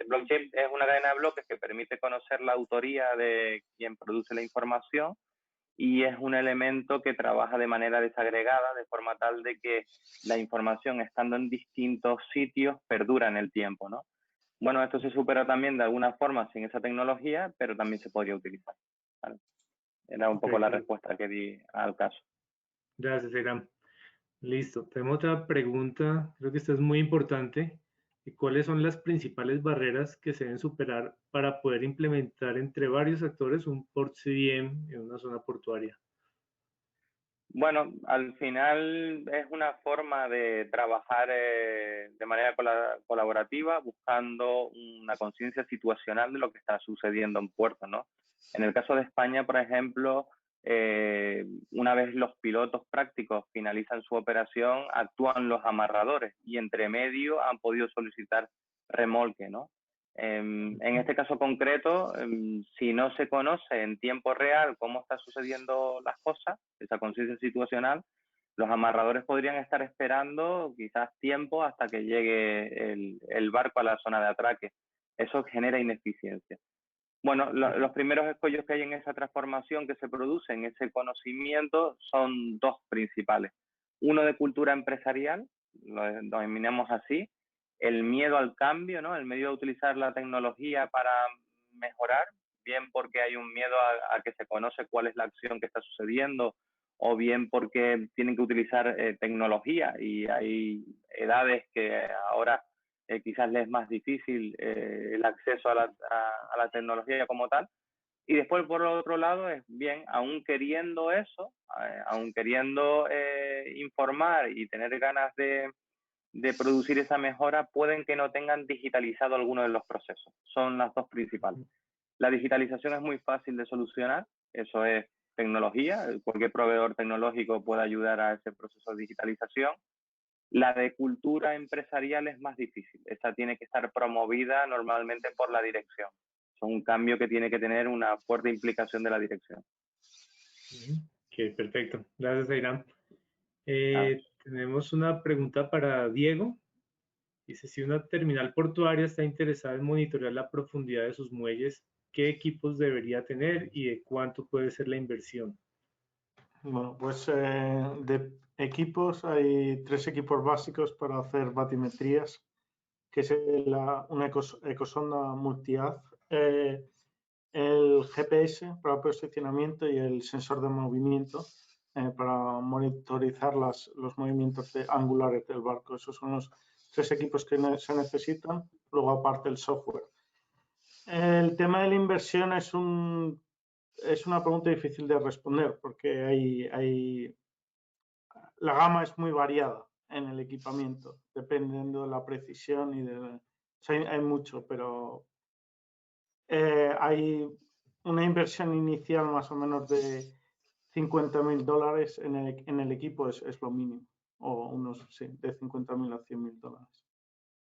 blockchain es una cadena de bloques que permite conocer la autoría de quien produce la información y es un elemento que trabaja de manera desagregada, de forma tal de que la información, estando en distintos sitios, perdura en el tiempo, ¿no? Bueno, esto se supera también de alguna forma sin esa tecnología, pero también se podría utilizar, ¿vale? Era un poco la respuesta que di al caso. Gracias, Airam. Listo. Tenemos otra pregunta, creo que esta es muy importante. ¿Cuáles son las principales barreras que se deben superar para poder implementar entre varios actores un PortCDM en una zona portuaria? Bueno, al final es una forma de trabajar de manera colaborativa, buscando una conciencia situacional de lo que está sucediendo en puerto, ¿no? En el caso de España, por ejemplo, una vez los pilotos prácticos finalizan su operación, actúan los amarradores y entre medio han podido solicitar remolque, ¿no? En este caso concreto, si no se conoce en tiempo real cómo están sucediendo las cosas, esa conciencia situacional, los amarradores podrían estar esperando quizás tiempo hasta que llegue el barco a la zona de atraque. Eso genera ineficiencia. Bueno, los primeros escollos que hay en esa transformación que se produce en ese conocimiento son dos principales. Uno de cultura empresarial, lo denominamos así, el miedo al cambio, ¿no? El miedo a utilizar la tecnología para mejorar, bien porque hay un miedo a que se conoce cuál es la acción que está sucediendo, o bien porque tienen que utilizar tecnología y hay edades que ahora quizás les es más difícil el acceso a la tecnología como tal. Y después, por otro lado, es bien, aún queriendo eso, aún queriendo informar y tener ganas de producir esa mejora, pueden que no tengan digitalizado alguno de los procesos. Son las dos principales. La digitalización es muy fácil de solucionar, eso es tecnología, cualquier proveedor tecnológico puede ayudar a ese proceso de digitalización. La de cultura empresarial es más difícil, esta tiene que estar promovida normalmente por la dirección. Es un cambio que tiene que tener una fuerte implicación de la dirección. Ok, perfecto. Gracias, Airam. Tenemos una pregunta para Diego. Dice, si una terminal portuaria está interesada en monitorear la profundidad de sus muelles, ¿qué equipos debería tener y de cuánto puede ser la inversión? Bueno, pues de equipos hay 3 equipos básicos para hacer batimetrías, que es una ecosonda multi-haz, el GPS para posicionamiento y el sensor de movimiento para monitorizar los movimientos angulares del barco. Esos son los 3 equipos que se necesitan. Luego, aparte, el software. El tema de la inversión es una pregunta difícil de responder porque la gama es muy variada en el equipamiento, dependiendo de la precisión o sea, hay mucho, pero hay una inversión inicial más o menos de $50.000 en el equipo, es lo mínimo, o de 50.000 a $100.000.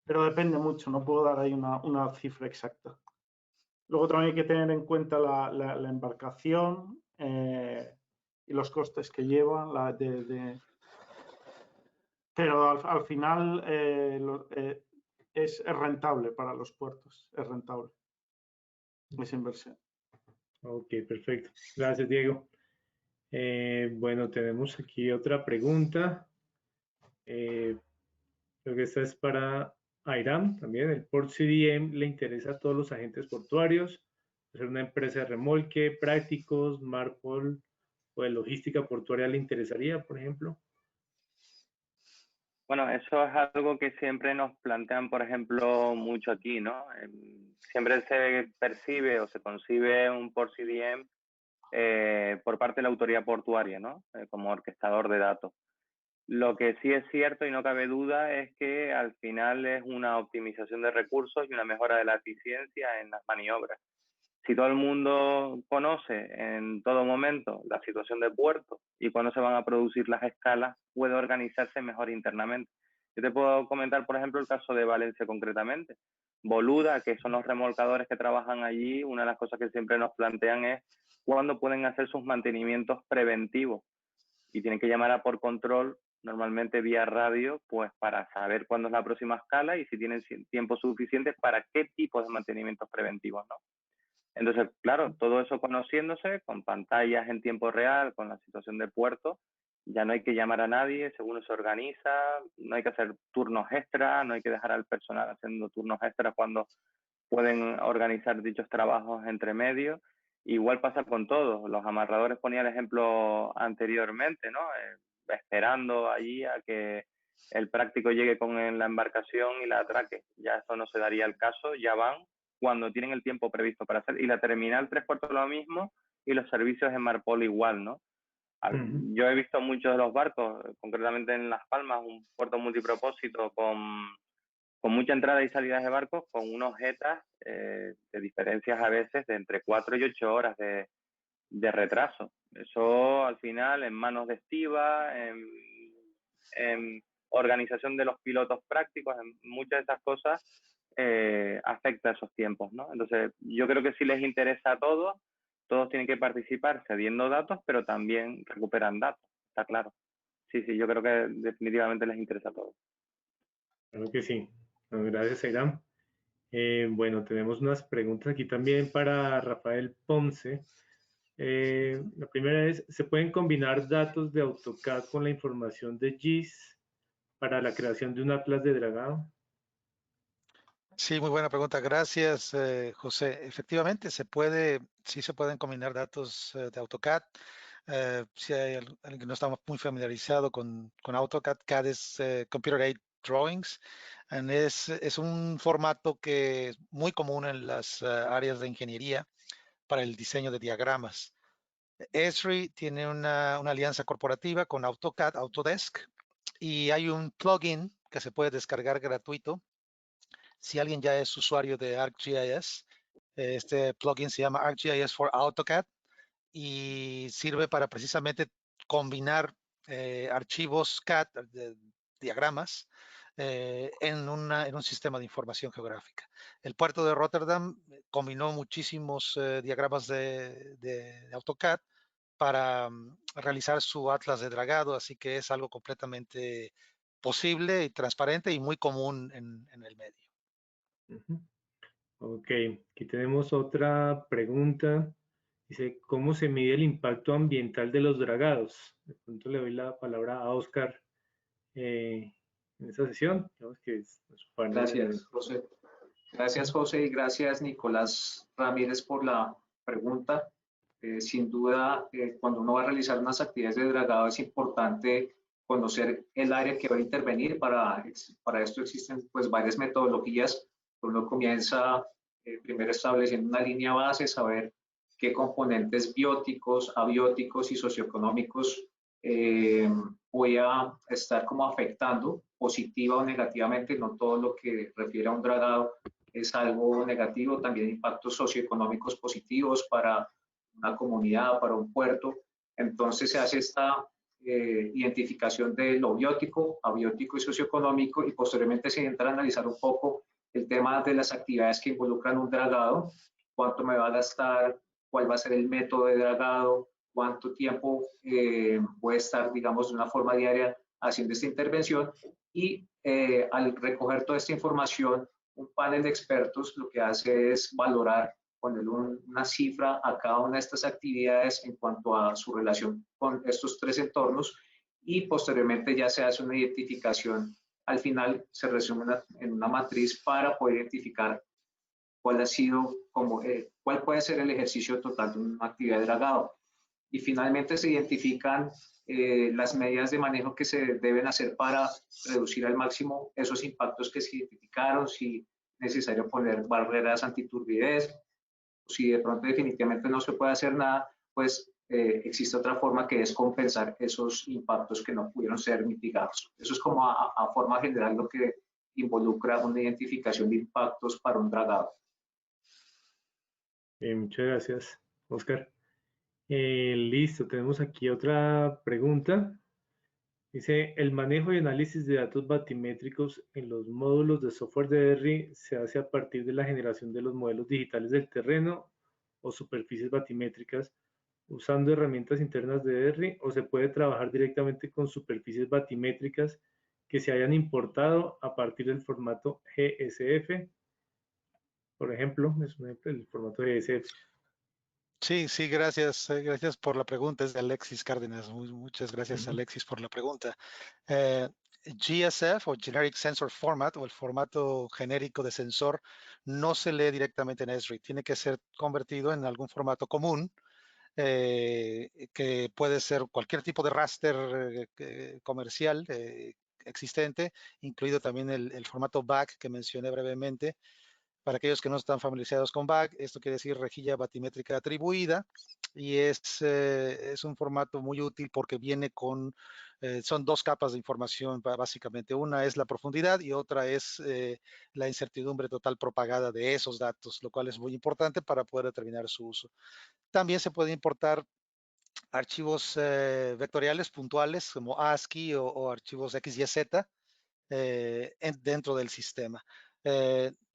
Pero depende mucho, no puedo dar ahí una cifra exacta. Luego también hay que tener en cuenta la embarcación y los costes que lleva, pero al final es rentable para los puertos, es rentable esa inversión. Ok, perfecto. Gracias, Diego. Bueno, tenemos aquí otra pregunta. Creo que esta es para Airam también. ¿El Port CDM le interesa a todos los agentes portuarios? ¿Ser una empresa de remolque, prácticos, Marpol o de logística portuaria le interesaría, por ejemplo? Bueno, eso es algo que siempre nos plantean, por ejemplo, mucho aquí, ¿no? Siempre se percibe o se concibe un Port CDM por parte de la autoridad portuaria, ¿no? Como orquestador de datos. Lo que sí es cierto y no cabe duda es que al final es una optimización de recursos y una mejora de la eficiencia en las maniobras. Si todo el mundo conoce en todo momento la situación del puerto y cuándo se van a producir las escalas, puede organizarse mejor internamente. Yo te puedo comentar, por ejemplo, el caso de Valencia concretamente. Boluda, que son los remolcadores que trabajan allí, una de las cosas que siempre nos plantean es cuándo pueden hacer sus mantenimientos preventivos y tienen que llamar a por control, normalmente vía radio, pues para saber cuándo es la próxima escala y si tienen tiempo suficiente para qué tipo de mantenimientos preventivos, ¿no? Entonces, claro, todo eso conociéndose, con pantallas en tiempo real, con la situación de puerto, ya no hay que llamar a nadie, según se organiza, no hay que hacer turnos extra, no hay que dejar al personal haciendo turnos extra cuando pueden organizar dichos trabajos entre medios. Igual pasa con todos. Los amarradores ponía el ejemplo anteriormente, ¿no? Esperando allí a que el práctico llegue con la embarcación y la atraque. Ya eso no se daría el caso, ya van cuando tienen el tiempo previsto para hacer. Y la terminal 3/4 lo mismo y los servicios en Marpol igual, ¿no? Yo he visto muchos de los barcos, concretamente en Las Palmas, un puerto multipropósito con mucha entrada y salida de barcos, con unos jetas de diferencias a veces de entre 4 y 8 horas de retraso. Eso al final en manos de estiva, en organización de los pilotos prácticos, en muchas de esas cosas afecta esos tiempos, ¿no? Entonces yo creo que sí les interesa a todos tienen que participar cediendo datos, pero también recuperan datos, está claro. Sí, yo creo que definitivamente les interesa a todos. Claro que sí. Bueno, gracias, Airam. Bueno, tenemos unas preguntas aquí también para Rafael Ponce. La primera es, ¿se pueden combinar datos de AutoCAD con la información de GIS para la creación de un atlas de dragado? Sí, muy buena pregunta. Gracias, José. Efectivamente, sí se pueden combinar datos de AutoCAD. Si hay alguien que no está muy familiarizado con AutoCAD, CAD es Computer Aided Drawings. Es un formato que es muy común en las áreas de ingeniería para el diseño de diagramas. Esri tiene una alianza corporativa con AutoCAD, Autodesk, y hay un plugin que se puede descargar gratuito. Si alguien ya es usuario de ArcGIS, este plugin se llama ArcGIS for AutoCAD y sirve para precisamente combinar archivos CAD, diagramas, en un sistema de información geográfica. El puerto de Rotterdam combinó muchísimos diagramas de AutoCAD para realizar su atlas de dragado, así que es algo completamente posible y transparente y muy común en el medio. Ok, aquí tenemos otra pregunta. Dice, ¿cómo se mide el impacto ambiental de los dragados? De pronto le doy la palabra a Oscar en esta sesión. Digamos que es su partner. Gracias, José. Gracias, José, y gracias, Nicolás Ramírez, por la pregunta. Sin duda, cuando uno va a realizar unas actividades de dragado, es importante conocer el área que va a intervenir. Para esto existen pues varias metodologías. Uno comienza primero estableciendo una línea base, saber qué componentes bióticos, abióticos y socioeconómicos voy a estar como afectando positiva o negativamente. No todo lo que refiere a un dragado es algo negativo, también impactos socioeconómicos positivos para una comunidad, para un puerto. Entonces se hace esta identificación de lo biótico, abiótico y socioeconómico, y posteriormente se entra a analizar un poco el tema de las actividades que involucran un dragado, cuánto me va a gastar, cuál va a ser el método de dragado, cuánto tiempo voy a estar, digamos, de una forma diaria haciendo esta intervención. Y al recoger toda esta información, un panel de expertos lo que hace es valorar, ponerle una cifra a cada una de estas actividades en cuanto a su relación con estos tres entornos, y posteriormente ya se hace una identificación. Al final se resume en una matriz para poder identificar cuál ha sido, cuál puede ser el ejercicio total de una actividad de dragado. Y finalmente se identifican las medidas de manejo que se deben hacer para reducir al máximo esos impactos que se identificaron, si es necesario poner barreras antiturbidez, o si de pronto definitivamente no se puede hacer nada, pues existe otra forma, que es compensar esos impactos que no pudieron ser mitigados. Eso es como a forma general lo que involucra una identificación de impactos para un dragado. Muchas gracias, Oscar. Listo, tenemos aquí otra pregunta. Dice, el manejo y análisis de datos batimétricos en los módulos de software de ERRI se hace a partir de la generación de los modelos digitales del terreno o superficies batimétricas usando herramientas internas de ERRI, o se puede trabajar directamente con superficies batimétricas que se hayan importado a partir del formato GSF. Por ejemplo, es un ejemplo el formato GSF. Sí, sí, gracias. Gracias por la pregunta. Es de Alexis Cárdenas. Muchas gracias, Alexis, por la pregunta. GSF o Generic Sensor Format, o el formato genérico de sensor, no se lee directamente en Esri. Tiene que ser convertido en algún formato común, que puede ser cualquier tipo de raster comercial existente, incluido también el formato BAC que mencioné brevemente. Para aquellos que no están familiarizados con BAC, esto quiere decir rejilla batimétrica atribuida, y es un formato muy útil porque viene con, son dos capas de información básicamente. Una es la profundidad y otra es la incertidumbre total propagada de esos datos, lo cual es muy importante para poder determinar su uso. También se puede importar archivos vectoriales puntuales como ASCII o archivos XYZ dentro del sistema.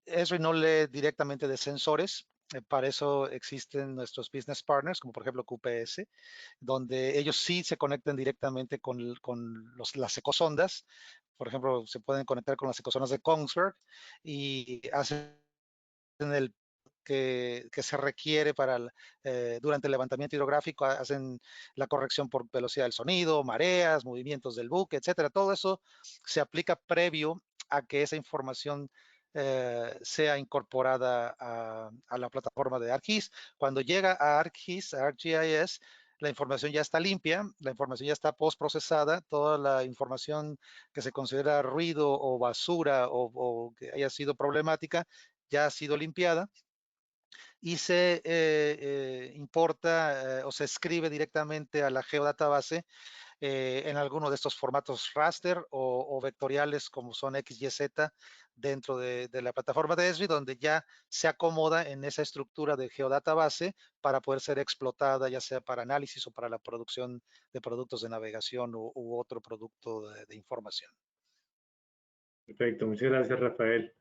Esri no lee directamente de sensores. Para eso existen nuestros business partners, como por ejemplo QPS, donde ellos sí se conectan directamente con las ecosondas. Por ejemplo, se pueden conectar con las ecosondas de Kongsberg y hacen el que se requiere durante el levantamiento hidrográfico, hacen la corrección por velocidad del sonido, mareas, movimientos del buque, etcétera. Todo eso se aplica previo a que esa información sea incorporada a la plataforma de ArcGIS. Cuando llega a ArcGIS, a ArcGIS, la información ya está limpia, la información ya está postprocesada, toda la información que se considera ruido o basura o que haya sido problemática ya ha sido limpiada, y se importa o se escribe directamente a la geodatabase en alguno de estos formatos raster o vectoriales como son XYZ dentro de la plataforma de Esri, donde ya se acomoda en esa estructura de geodatabase para poder ser explotada, ya sea para análisis o para la producción de productos de navegación u otro producto de información. Perfecto, muchas gracias, Rafael.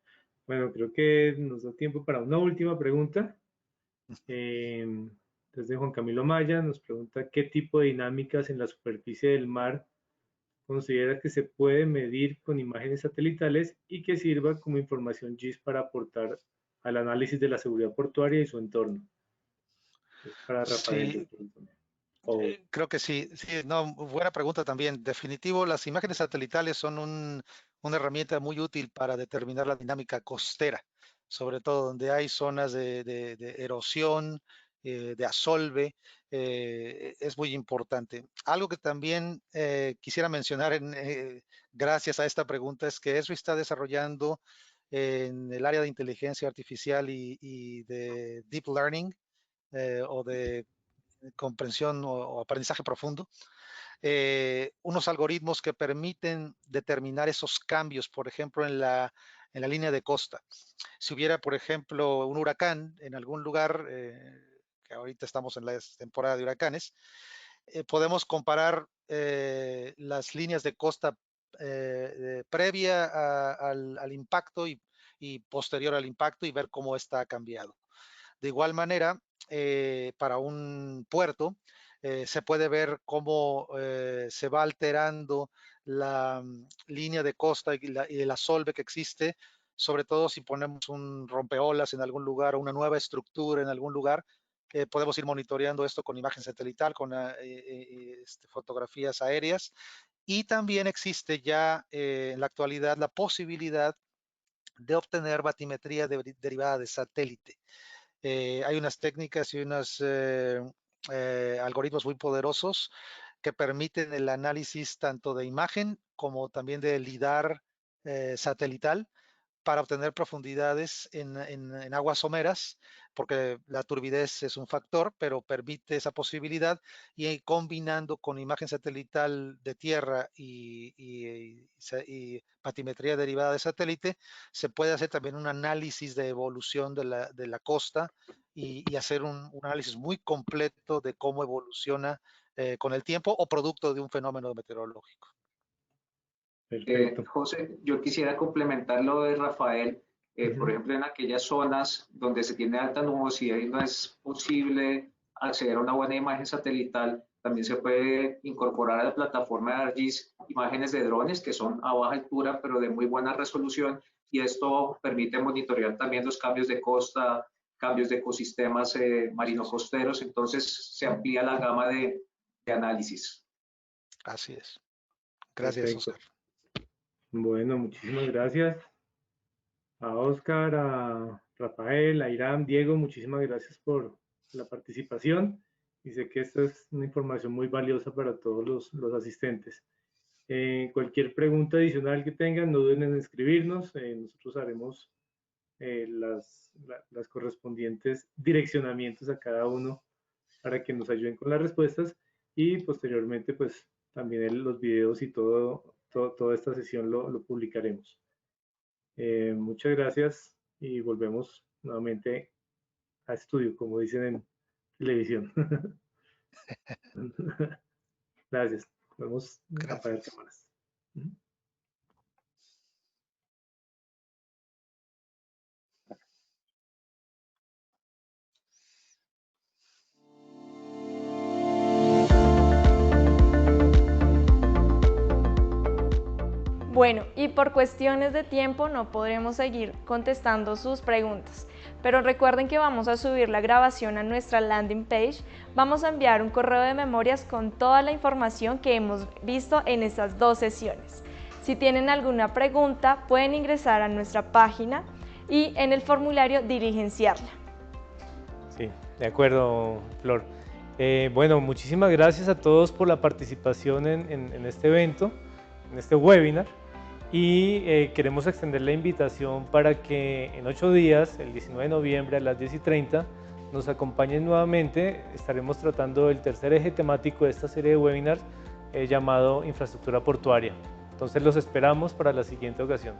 Bueno, creo que nos da tiempo para una última pregunta. Desde Juan Camilo Maya nos pregunta qué tipo de dinámicas en la superficie del mar considera que se puede medir con imágenes satelitales y que sirva como información GIS para aportar al análisis de la seguridad portuaria y su entorno? Es para Rafael. Sí, creo que sí, no, buena pregunta también. Definitivo, las imágenes satelitales son una herramienta muy útil para determinar la dinámica costera, sobre todo donde hay zonas de erosión, de asolve, es muy importante. Algo que también quisiera mencionar gracias a esta pregunta es que Esri está desarrollando en el área de inteligencia artificial y de deep learning o de comprensión o aprendizaje profundo, unos algoritmos que permiten determinar esos cambios, por ejemplo, en la línea de costa. Si hubiera, por ejemplo, un huracán en algún lugar, que ahorita estamos en la temporada de huracanes, podemos comparar las líneas de costa previa al impacto y posterior al impacto y ver cómo está cambiado. De igual manera, para un puerto, se puede ver cómo se va alterando la línea de costa y el asolve que existe, sobre todo si ponemos un rompeolas en algún lugar o una nueva estructura en algún lugar. Podemos ir monitoreando esto con imagen satelital, con fotografías aéreas. Y también existe ya en la actualidad la posibilidad de obtener batimetría derivada de satélite. Hay unas técnicas y unos algoritmos muy poderosos que permiten el análisis tanto de imagen como también de lidar satelital para obtener profundidades en aguas someras, porque la turbidez es un factor, pero permite esa posibilidad, y combinando con imagen satelital de tierra y batimetría derivada de satélite, se puede hacer también un análisis de evolución de la costa y hacer un análisis muy completo de cómo evoluciona con el tiempo o producto de un fenómeno meteorológico. José, yo quisiera complementar lo de Rafael. Por ejemplo, en aquellas zonas donde se tiene alta nubosidad y no es posible acceder a una buena imagen satelital, también se puede incorporar a la plataforma de ArcGIS imágenes de drones que son a baja altura pero de muy buena resolución, y esto permite monitorear también los cambios de costa, cambios de ecosistemas marino-costeros. Entonces se amplía la gama de análisis. Así es. Gracias, Oscar. Bueno, muchísimas gracias a Oscar, a Rafael, a Iram, Diego, muchísimas gracias por la participación, y sé que esta es una información muy valiosa para todos los asistentes. Cualquier pregunta adicional que tengan, no duden en escribirnos, nosotros haremos las correspondientes direccionamientos a cada uno para que nos ayuden con las respuestas, y posteriormente pues también los videos y toda esta sesión lo publicaremos. Muchas gracias y volvemos nuevamente a estudio, como dicen en televisión. Gracias. Vamos a apagar cámaras. Bueno, y por cuestiones de tiempo no podremos seguir contestando sus preguntas, pero recuerden que vamos a subir la grabación a nuestra landing page. Vamos a enviar un correo de memorias con toda la información que hemos visto en estas dos sesiones. Si tienen alguna pregunta, pueden ingresar a nuestra página y en el formulario diligenciarla. Sí, de acuerdo, Flor. Bueno, muchísimas gracias a todos por la participación en este evento, en este webinar. Y queremos extender la invitación para que en 8 días, el 19 de noviembre a las 10:30, nos acompañen nuevamente. Estaremos tratando el tercer eje temático de esta serie de webinars llamado Infraestructura Portuaria. Entonces los esperamos para la siguiente ocasión.